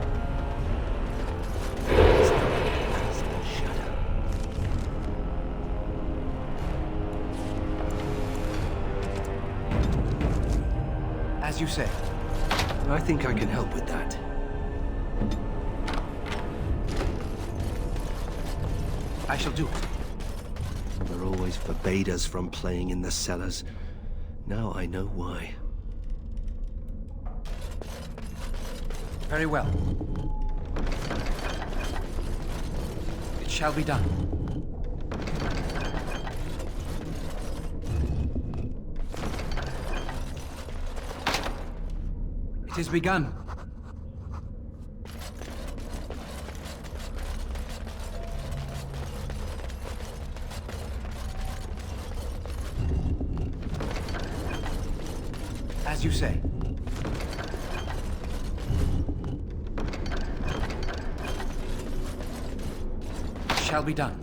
As you say. I think I can help with that. I shall do it. Mother always forbade us from playing in the cellars. Now I know why. Very well. It shall be done. It is begun. As you say. It shall be done.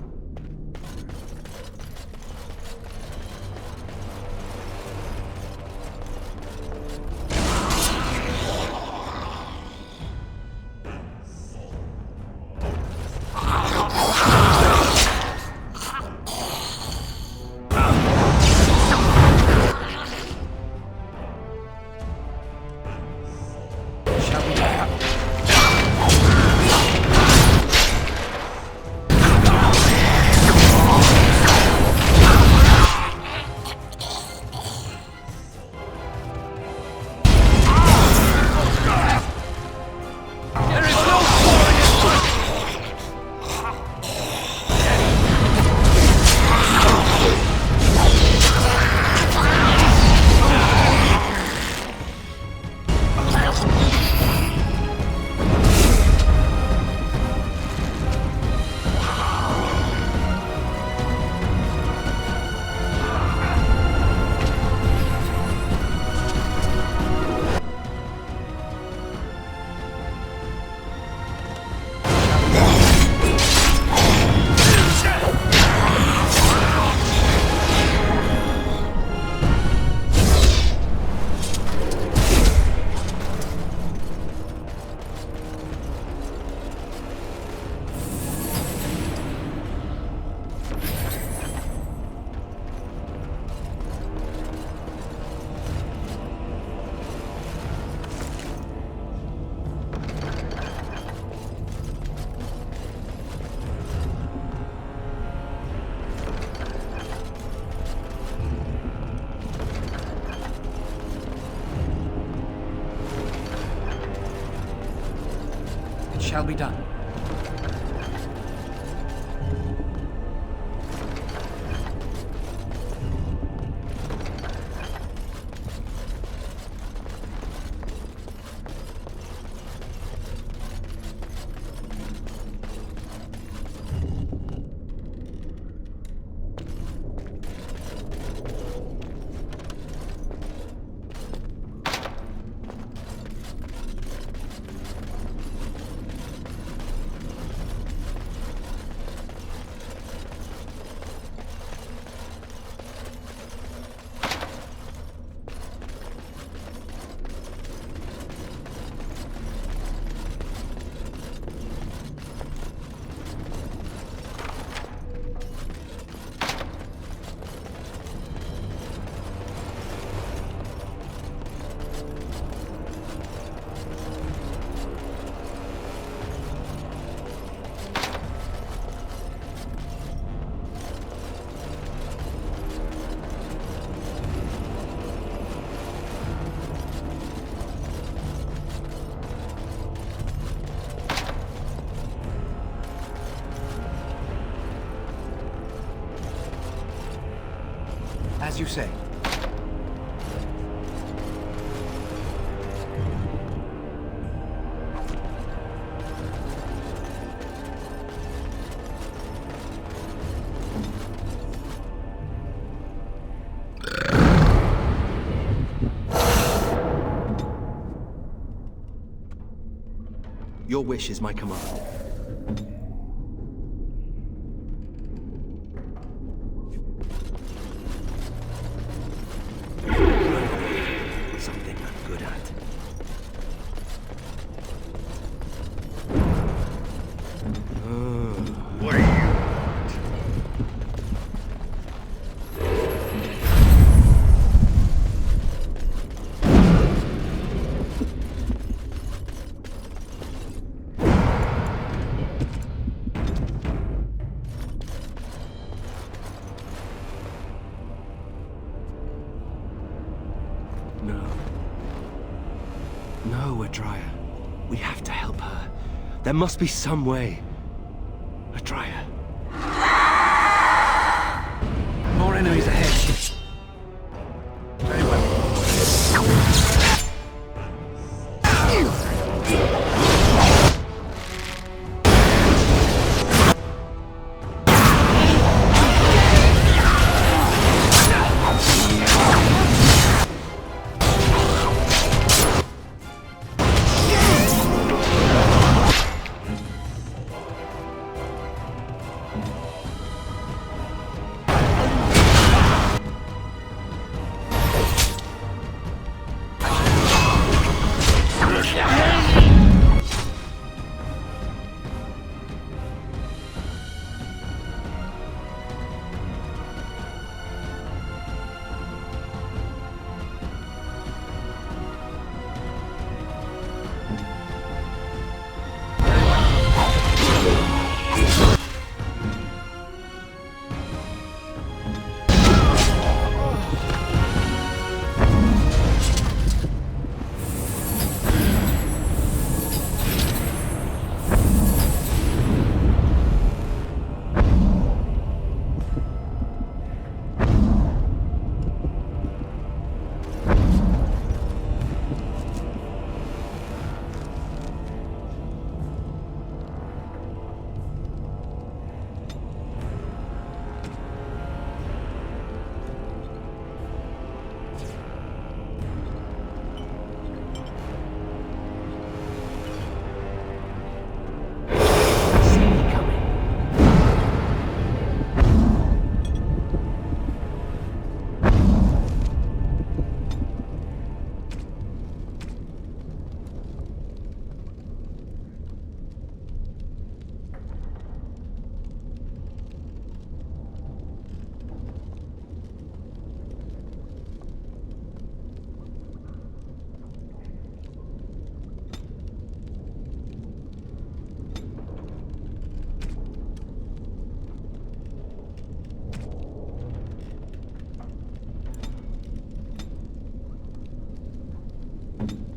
shall be done. As you say. Your wish is my command. Something I'm good at. What are you? No, Adria. We have to help her. There must be some way. Adria. More enemies ahead. Very well.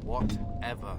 Whatever.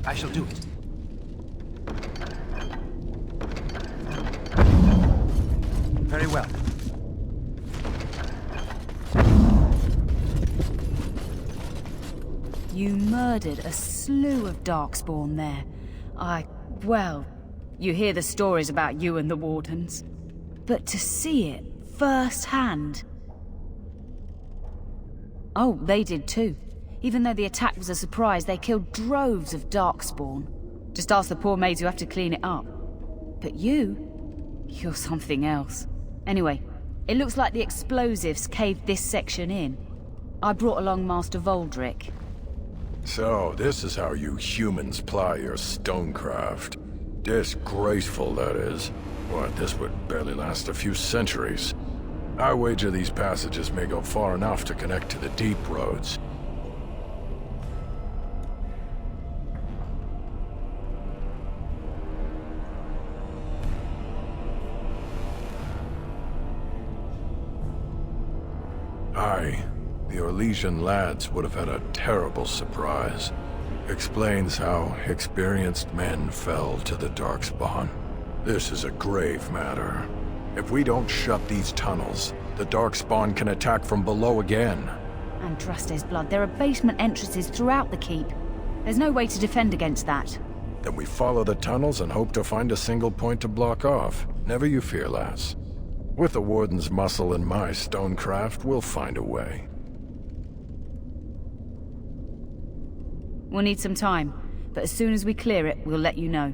I shall do it. Very well. You murdered a slew of Darkspawn there. Well, you hear the stories about you and the Wardens. But to see it firsthand... Oh, they did too. Even though the attack was a surprise, they killed droves of Darkspawn. Just ask the poor maids who have to clean it up. But you're something else. Anyway, it looks like the explosives caved this section in. I brought along Master Voldrick. So, this is how you humans ply your stonecraft. Disgraceful, that is. What, this would barely last a few centuries. I wager these passages may go far enough to connect to the deep roads. The Orlesian lads would have had a terrible surprise. Explains how experienced men fell to the Darkspawn. This is a grave matter. If we don't shut these tunnels, the Darkspawn can attack from below again. Andraste's blood. There are basement entrances throughout the keep. There's no way to defend against that. Then we follow the tunnels and hope to find a single point to block off. Never you fear, lass. With the Warden's muscle and my stonecraft, we'll find a way. We'll need some time, but as soon as we clear it, we'll let you know.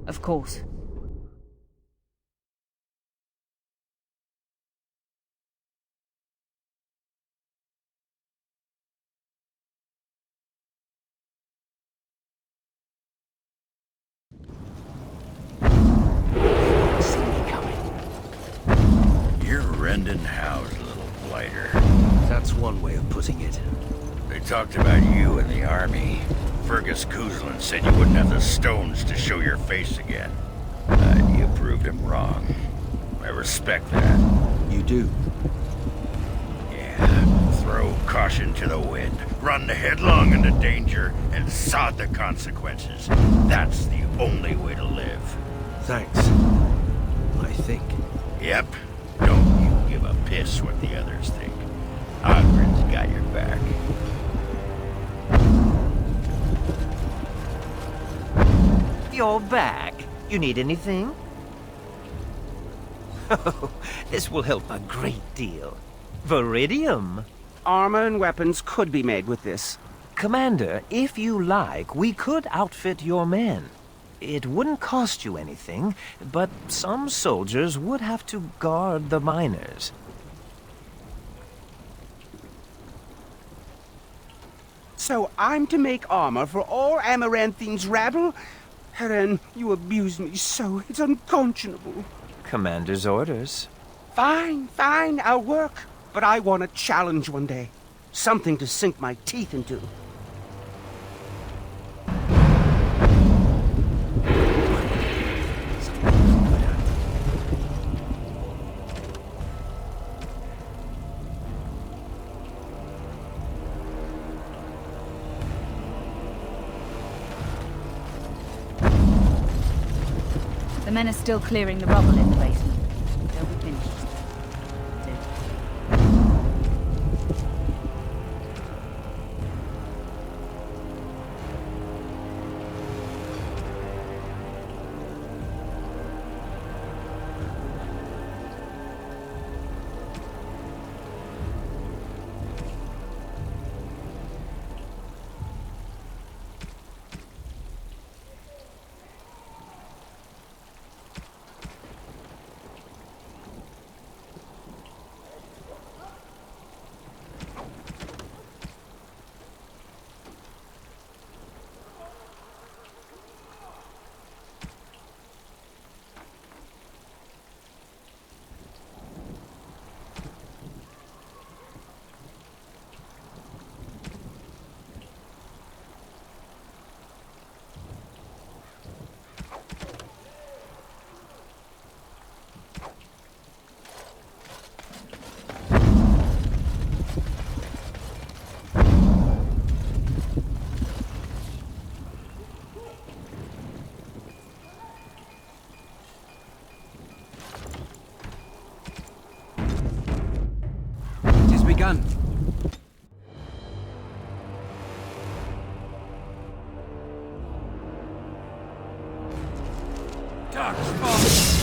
Of course. You're rending house, little blighter. That's one way of putting it. They talked about you in the army. Fergus Kuzlin said you wouldn't have the stones to show your face again. You proved him wrong. I respect that. You do? Yeah. Throw caution to the wind. Run headlong into danger and sod the consequences. That's the only way to live. Thanks. I think. Yep. Don't you give a piss what the others think. Ogren's got your back. You're back. You need anything? Oh, this will help a great deal. Viridium. Armor and weapons could be made with this. Commander, if you like, we could outfit your men. It wouldn't cost you anything, but some soldiers would have to guard the miners. So I'm to make armor for all Amaranthine's rabble? Heren, you abuse me so. It's unconscionable. Commander's orders. Fine, I'll work. But I want a challenge one day. Something to sink my teeth into. The men are still clearing the rubble in the basement. They'll be finished. Soon. Darkspawn!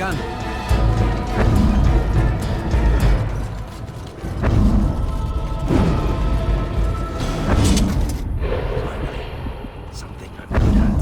begun. Something I'm good at.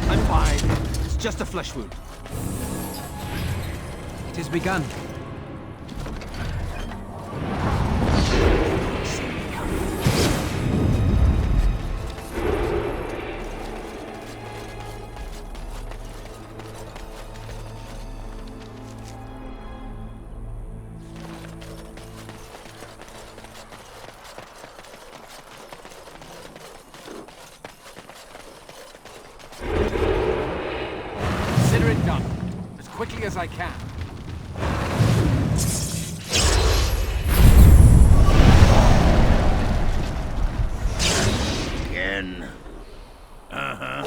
I'm fine. It's just a flesh wound. It has begun. Consider it done. As quickly as I can. Again. Uh-huh.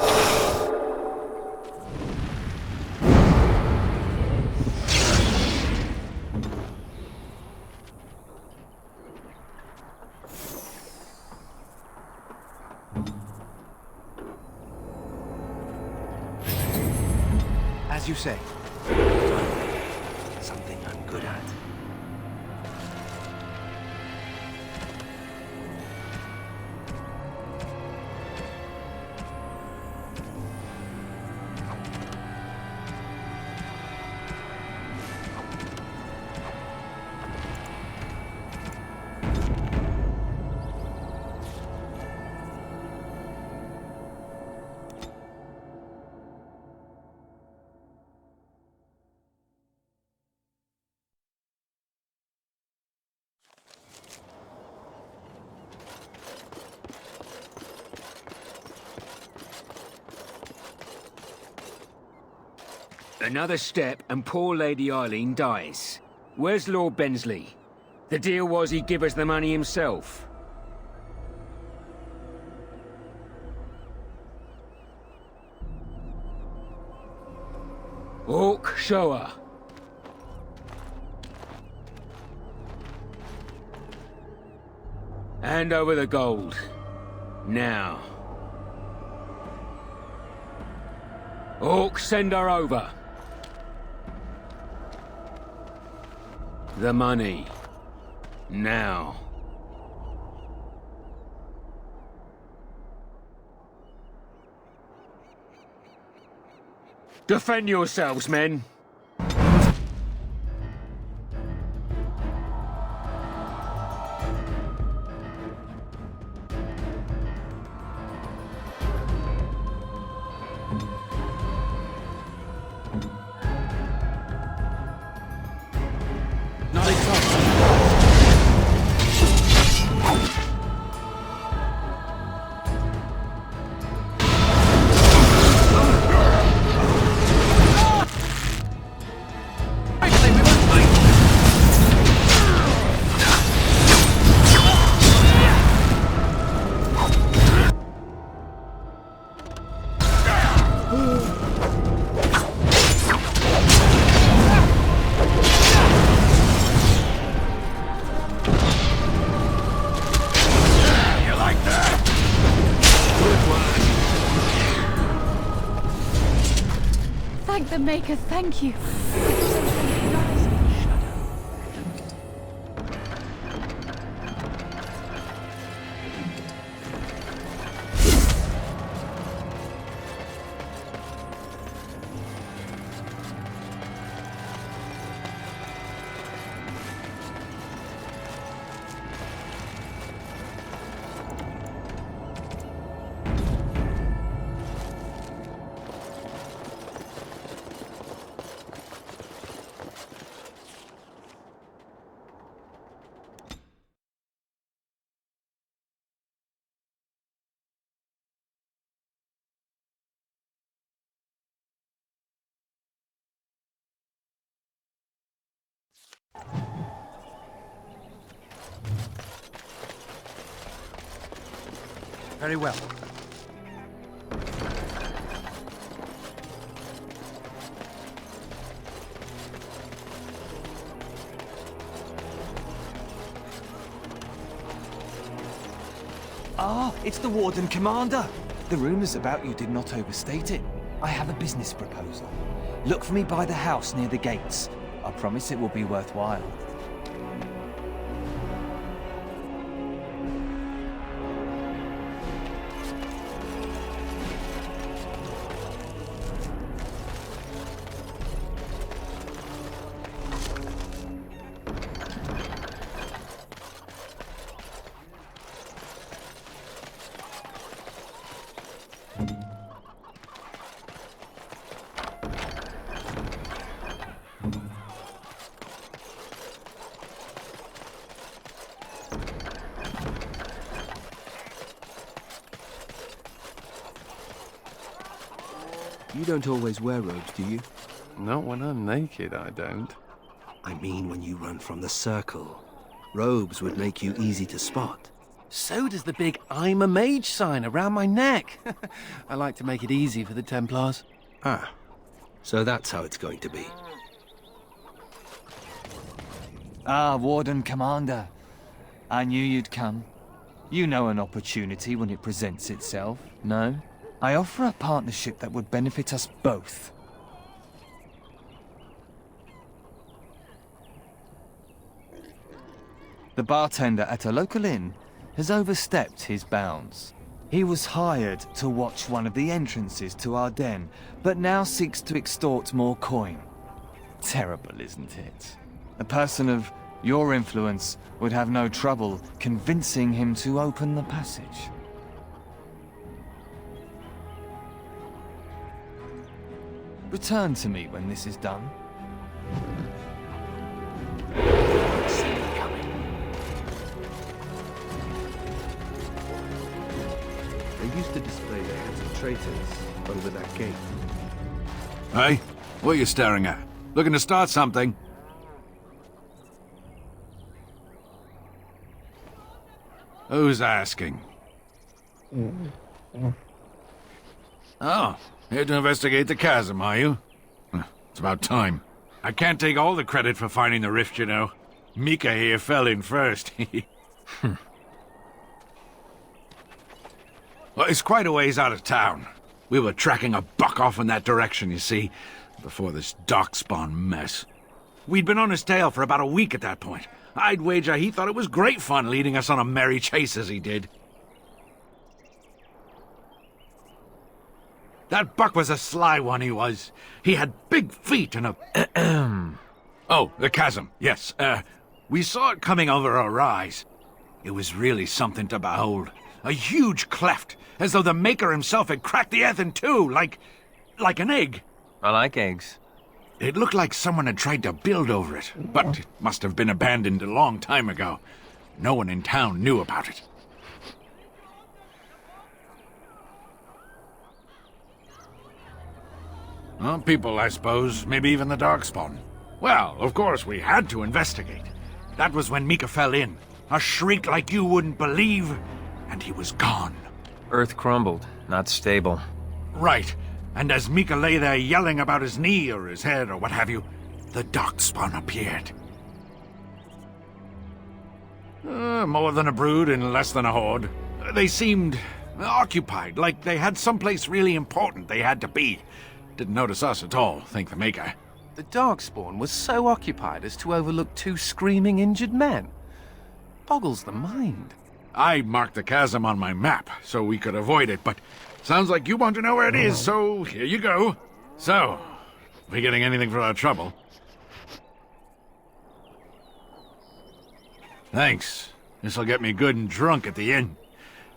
As you say. Something I'm good at. Another step and poor Lady Eileen dies. Where's Lord Bensley? The deal was he'd give us the money himself. Hawk, show her. Hand over the gold. Now. Hawk, send her over. The money. Now. Defend yourselves, men. the Maker, thank you. Very well. Ah, it's the Warden Commander. The rumors about you did not overstate it. I have a business proposal. Look for me by the house near the gates. I promise it will be worthwhile. You don't always wear robes, do you? Not when I'm naked, I don't. I mean when you run from the circle. Robes would make you easy to spot. So does the big I'm a mage sign around my neck. I like to make it easy for the Templars. Ah, so that's how it's going to be. Ah, Warden Commander. I knew you'd come. You know an opportunity when it presents itself, no? I offer a partnership that would benefit us both. The bartender at a local inn has overstepped his bounds. He was hired to watch one of the entrances to our den, but now seeks to extort more coin. Terrible, isn't it? A person of your influence would have no trouble convincing him to open the passage. Return to me when this is done. They used to display their heads of traitors over that gate. Hey, what are you staring at? Looking to start something? Who's asking? Oh, here to investigate the chasm, are you? It's about time. I can't take all the credit for finding the rift, you know. Mika here fell in first. Well, it's quite a ways out of town. We were tracking a buck off in that direction, you see, before this darkspawn mess. We'd been on his tail for about a week at that point. I'd wager he thought it was great fun leading us on a merry chase as he did. That buck was a sly one, he was. He had big feet and a... Oh, the chasm, yes. We saw it coming over a rise. It was really something to behold. A huge cleft, as though the Maker himself had cracked the earth in two, like an egg. I like eggs. It looked like someone had tried to build over it, but it must have been abandoned a long time ago. No one in town knew about it. Well, people, I suppose. Maybe even the Darkspawn. Well, of course, we had to investigate. That was when Mika fell in. A shriek like you wouldn't believe, and he was gone. Earth crumbled, not stable. Right. And as Mika lay there yelling about his knee or his head or what have you, the Darkspawn appeared. More than a brood and less than a horde. They seemed occupied, like they had someplace really important they had to be. Didn't notice us at all, thank the Maker. The Darkspawn was so occupied as to overlook 2 screaming injured men. Boggles the mind. I marked the chasm on my map so we could avoid it, but sounds like you want to know where it is, so here you go. So, we getting anything for our trouble? Thanks. This'll get me good and drunk at the inn.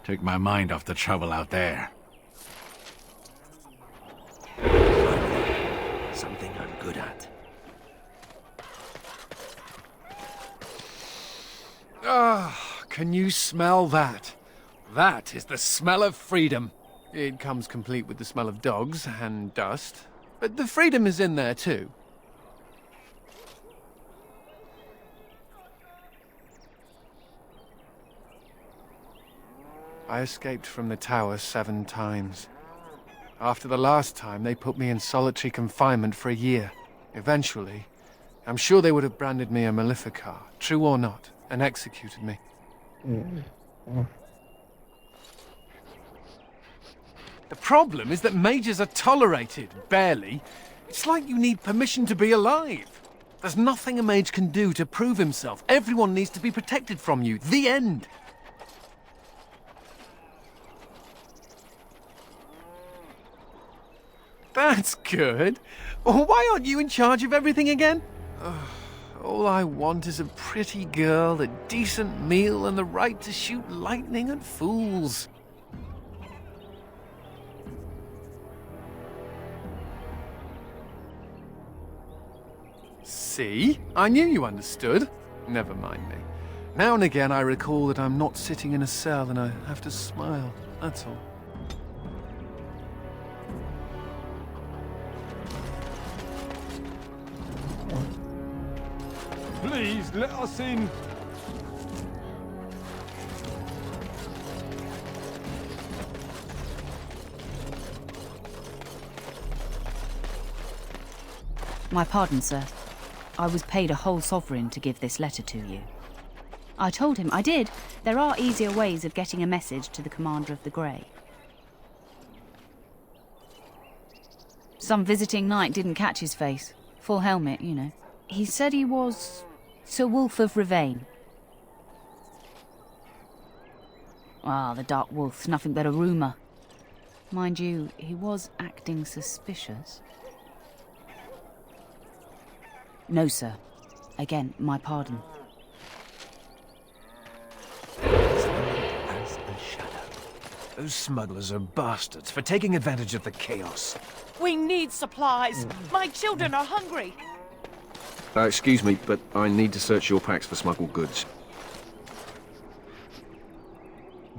Take my mind off the trouble out there. Something I'm good at. Ah, can you smell that? That is the smell of freedom. It comes complete with the smell of dogs and dust, but the freedom is in there too. I escaped from the tower 7 times. After the last time, they put me in solitary confinement for a year. Eventually, I'm sure they would have branded me a Maleficar, true or not, and executed me. The problem is that mages are tolerated, barely. It's like you need permission to be alive. There's nothing a mage can do to prove himself. Everyone needs to be protected from you. The end. That's good. Why aren't you in charge of everything again? All I want is a pretty girl, a decent meal, and the right to shoot lightning at fools. See? I knew you understood. Never mind me. Now and again I recall that I'm not sitting in a cell and I have to smile. That's all. Please, let us in. My pardon, sir. I was paid a whole sovereign to give this letter to you. I told him I did. There are easier ways of getting a message to the Commander of the Grey. Some visiting knight didn't catch his face. Full helmet, you know. He said he was Sir Wolf of Ravain. Ah, the Dark Wolf's nothing but a rumour. Mind you, he was acting suspicious. No, sir. Again, my pardon. As a shadow. Those smugglers are bastards for taking advantage of the chaos. We need supplies. My children are hungry. Excuse me, but I need to search your packs for smuggled goods.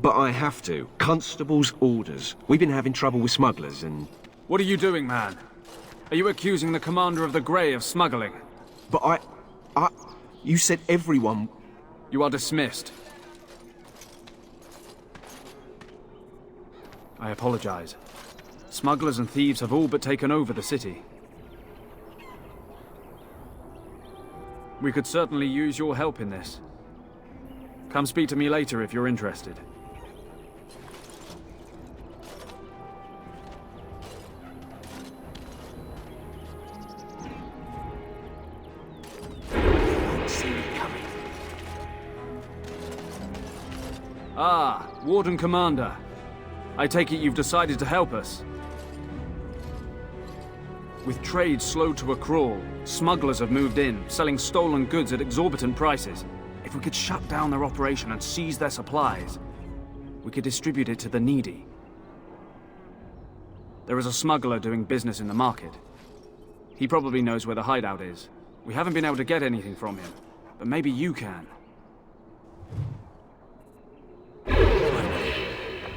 But I have to. Constable's orders. We've been having trouble with smugglers and... What are you doing, man? Are you accusing the Commander of the Grey of smuggling? But you said everyone... You are dismissed. I apologize. Smugglers and thieves have all but taken over the city. We could certainly use your help in this. Come speak to me later if you're interested. Ah, Warden Commander. I take it you've decided to help us. With trade slowed to a crawl, smugglers have moved in, selling stolen goods at exorbitant prices. If we could shut down their operation and seize their supplies, we could distribute it to the needy. There is a smuggler doing business in the market. He probably knows where the hideout is. We haven't been able to get anything from him, but maybe you can.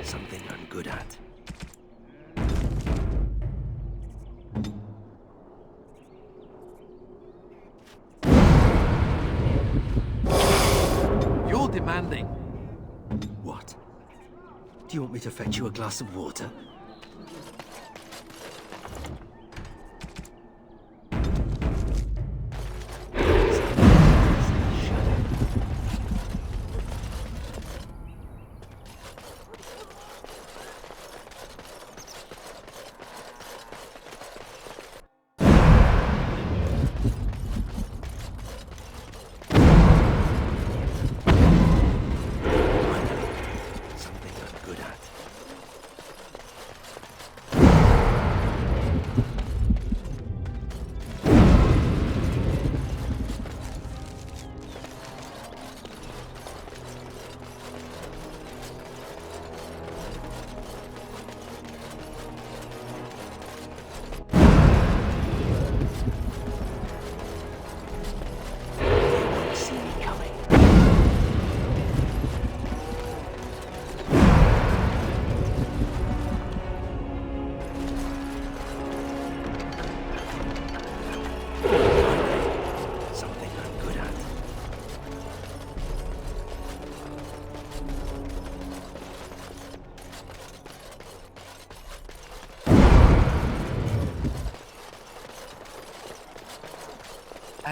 Something I'm good at. You're demanding. What? Do you want me to fetch you a glass of water?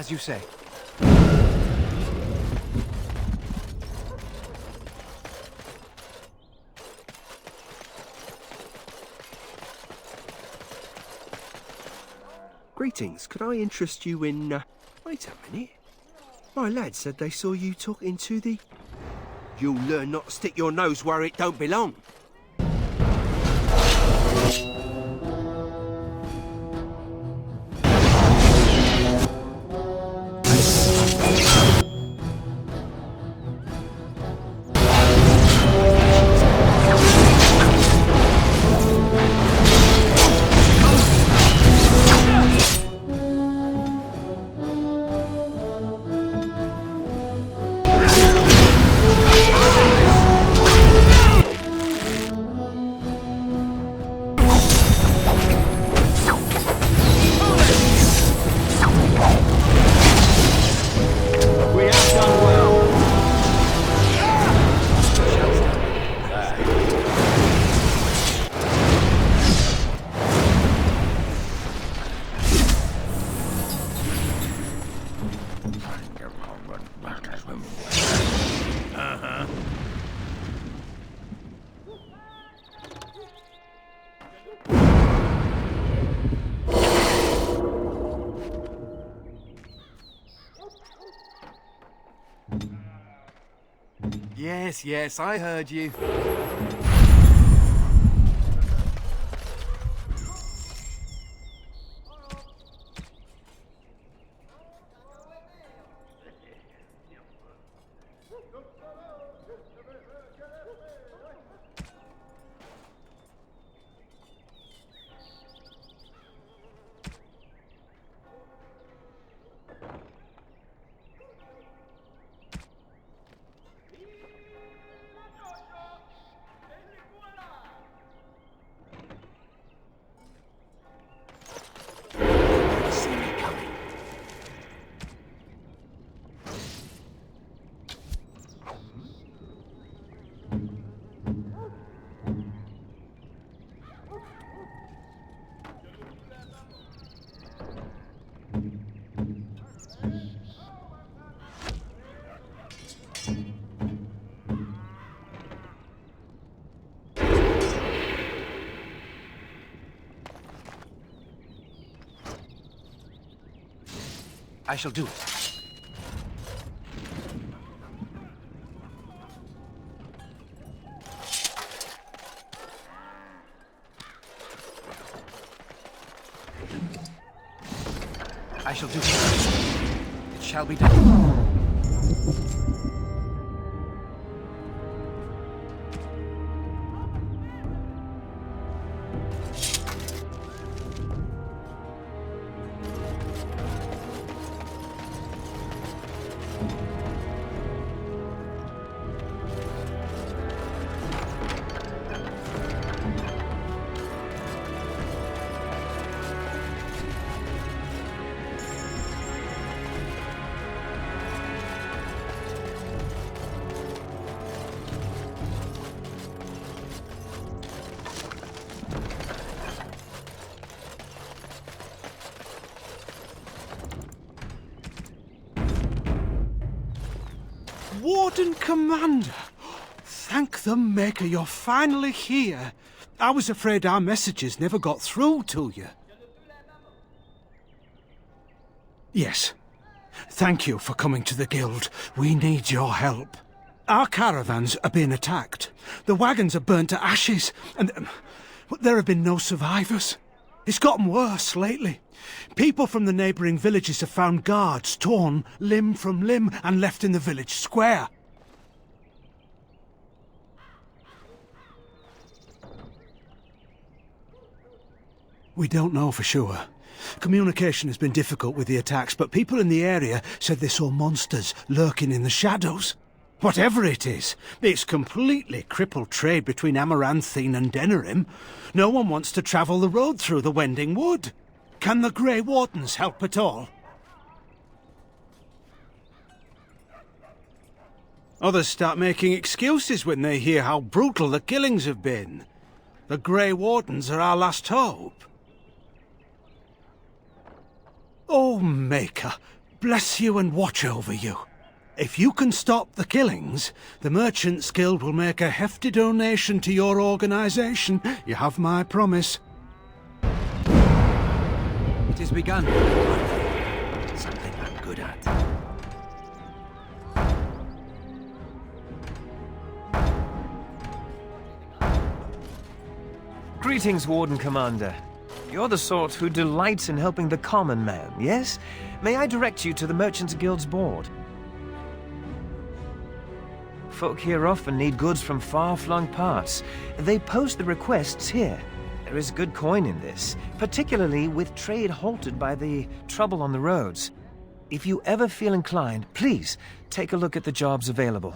As you say. Greetings, could I interest you in, Wait a minute. My lad said they saw you talking to the... You'll learn not to stick your nose where it don't belong. Yes, I heard you. I shall do it. I shall do it. It shall be done. Warden Commander! Thank the Maker you're finally here. I was afraid our messages never got through to you. Yes. Thank you for coming to the Guild. We need your help. Our caravans are being attacked. The wagons are burnt to ashes, and there have been no survivors. It's gotten worse lately. People from the neighbouring villages have found guards torn limb from limb and left in the village square. We don't know for sure. Communication has been difficult with the attacks, but people in the area said they saw monsters lurking in the shadows. Whatever it is, it's completely crippled trade between Amaranthine and Denerim. No one wants to travel the road through the Wending Wood. Can the Grey Wardens help at all? Others start making excuses when they hear how brutal the killings have been. The Grey Wardens are our last hope. Oh, Maker, bless you and watch over you. If you can stop the killings, the Merchants Guild will make a hefty donation to your organization. You have my promise. It has begun. Something I'm good at. Greetings, Warden Commander. You're the sort who delights in helping the common man, yes? May I direct you to the Merchants Guild's board? Folk here often need goods from far-flung parts. They post the requests here. There is good coin in this, particularly with trade halted by the trouble on the roads. If you ever feel inclined, please take a look at the jobs available.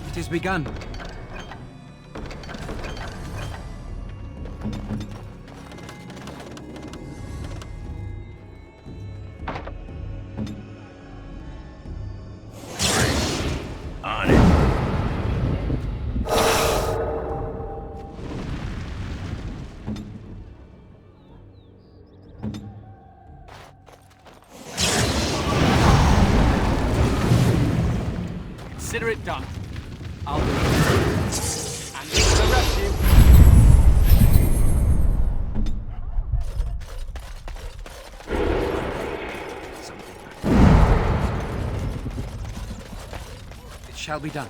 It has begun. On it. Consider it done. I'll do it. And this will arrest you. It shall be done.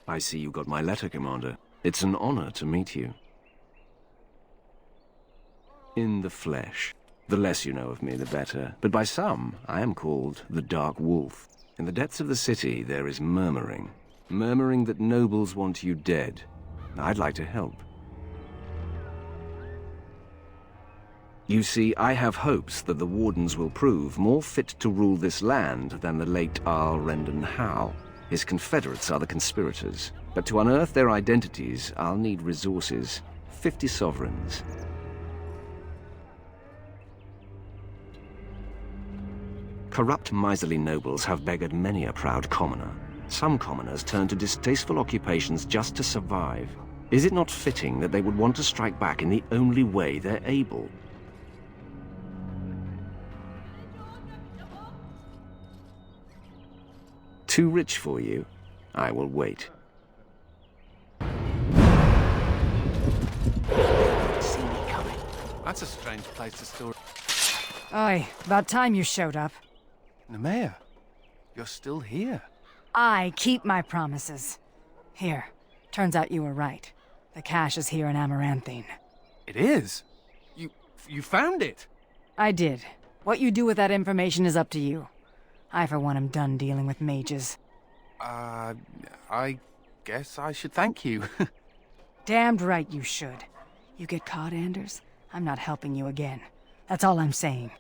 I see you got my letter, Commander. It's an honor to meet you. In the flesh. The less you know of me, the better. But by some, I am called the Dark Wolf. In the depths of the city, there is murmuring. Murmuring that nobles want you dead. I'd like to help. You see, I have hopes that the Wardens will prove more fit to rule this land than the late Arl Rendon Howe. His confederates are the conspirators. But to unearth their identities, I'll need resources. 50 sovereigns. Corrupt, miserly nobles have beggared many a proud commoner. Some commoners turn to distasteful occupations just to survive. Is it not fitting that they would want to strike back in the only way they're able? Too rich for you? I will wait. See me coming. That's a strange place to store. Aye, about time you showed up. Nemea, you're still here. I keep my promises. Here, turns out you were right. The cache is here in Amaranthine. It is? You found it? I did. What you do with that information is up to you. I, for one, am done dealing with mages. I guess I should thank you. Damned right you should. You get caught, Anders? I'm not helping you again. That's all I'm saying.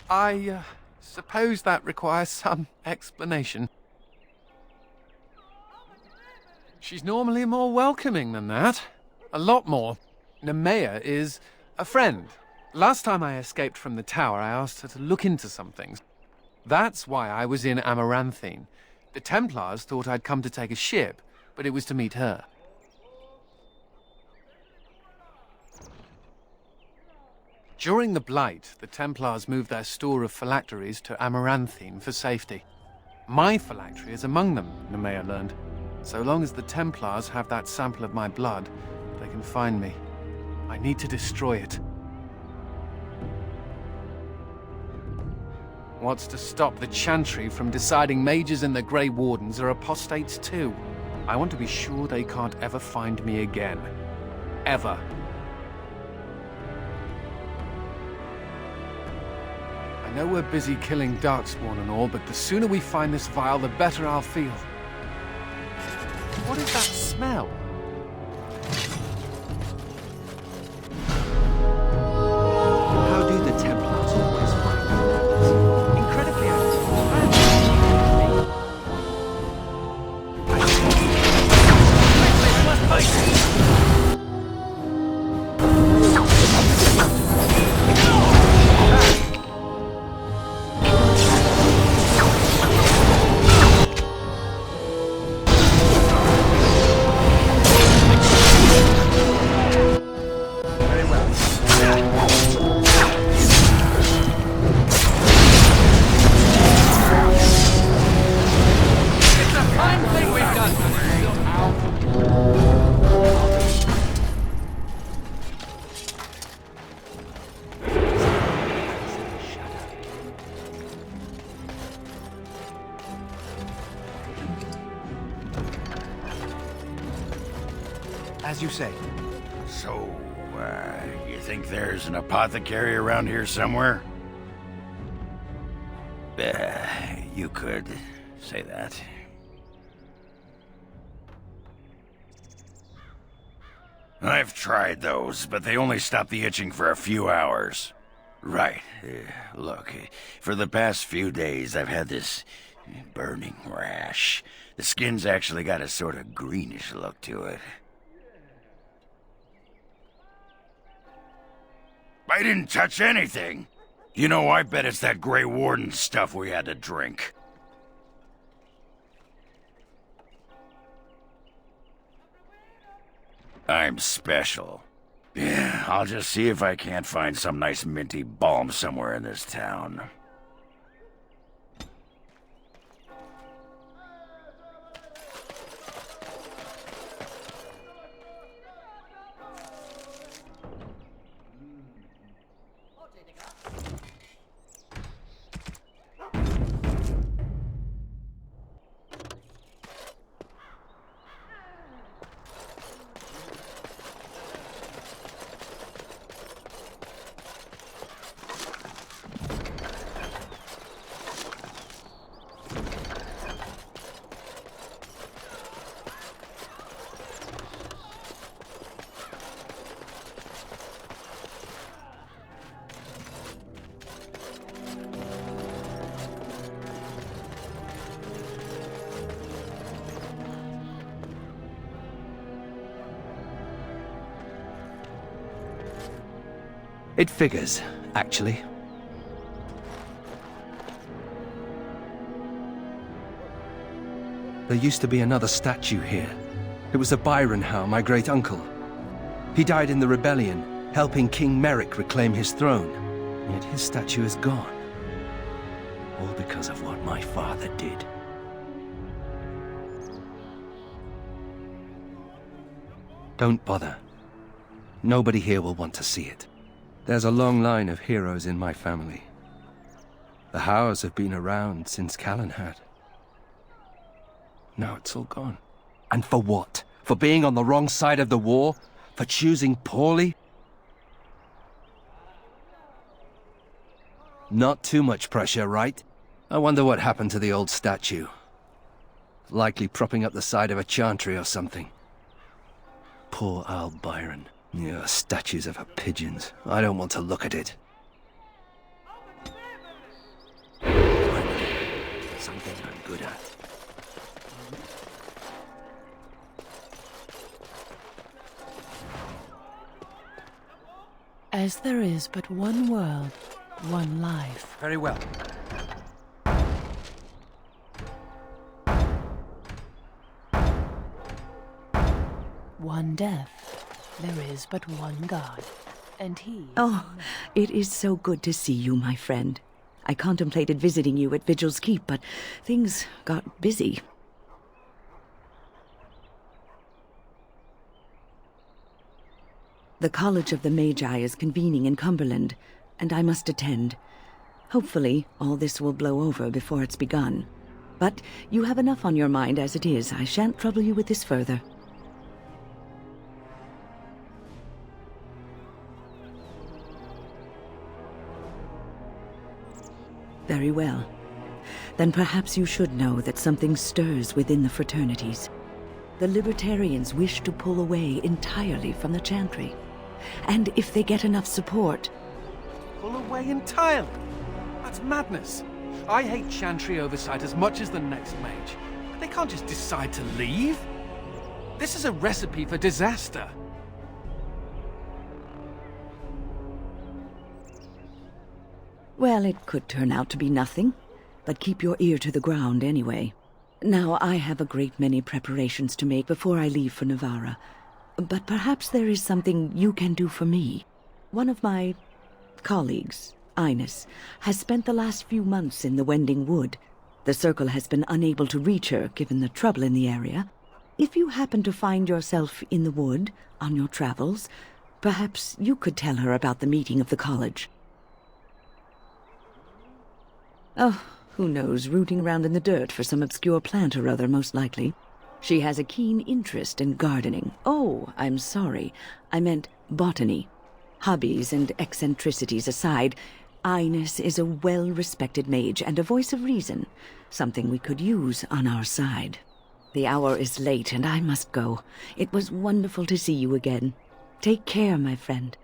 I suppose that requires some explanation. She's normally more welcoming than that. A lot more. Nemea is a friend. Last time I escaped from the tower, I asked her to look into some things. That's why I was in Amaranthine. The Templars thought I'd come to take a ship, but it was to meet her. During the Blight, the Templars moved their store of phylacteries to Amaranthine for safety. My phylactery is among them, Nemea learned. So long as the Templars have that sample of my blood, they can find me. I need to destroy it. What's to stop the Chantry from deciding mages and the Grey Wardens are apostates too? I want to be sure they can't ever find me again. Ever. I know we're busy killing Darkspawn and all, but the sooner we find this vial, the better I'll feel. What is that smell? How do the Templars always find out? Incredibly As you say. So, you think there's an apothecary around here somewhere? You could say that. I've tried those, but they only stop the itching for a few hours. Right. Look, for the past few days I've had this burning rash. The skin's actually got a sort of greenish look to it. I didn't touch anything. You know, I bet it's that Grey Warden stuff we had to drink. I'm special. Yeah, I'll just see if I can't find some nice minty balm somewhere in this town. It figures, actually. There used to be another statue here. It was a Byronhow, my great-uncle. He died in the rebellion, helping King Merrick reclaim his throne. Yet his statue is gone. All because of what my father did. Don't bother. Nobody here will want to see it. There's a long line of heroes in my family. The Howes have been around since Callan had. Now it's all gone. And for what? For being on the wrong side of the war? For choosing poorly? Not too much pressure, right? I wonder what happened to the old statue. likely propping up the side of a chantry or something. Poor Al Byron. Yeah, statues of her pigeons. I don't want to look at it. Finally, something I'm good at. As there is but one world, one life. Very well. One death. There is but one God. And he... Oh, it is so good to see you, my friend. I contemplated visiting you at Vigil's Keep, but things got busy. The College of the Magi is convening in Cumberland, and I must attend. Hopefully, all this will blow over before it's begun. But you have enough on your mind as it is. I shan't trouble you with this further. Very well. Then perhaps you should know that something stirs within the fraternities. The Libertarians wish to pull away entirely from the Chantry. And if they get enough support... Pull away entirely? That's madness. I hate Chantry oversight as much as the next mage. But they can't just decide to leave. This is a recipe for disaster. Well, it could turn out to be nothing. But keep your ear to the ground anyway. Now, I have a great many preparations to make before I leave for Navarra. But perhaps there is something you can do for me. One of my colleagues, Ines, has spent the last few months in the Wending Wood. The Circle has been unable to reach her, given the trouble in the area. If you happen to find yourself in the wood on your travels, perhaps you could tell her about the meeting of the college. Oh, who knows, rooting around in the dirt for some obscure plant or other, most likely. She has a keen interest in gardening. Oh, I'm sorry. I meant botany. Hobbies and eccentricities aside, Ines is a well-respected mage and a voice of reason, something we could use on our side. The hour is late and I must go. It was wonderful to see you again. Take care, my friend.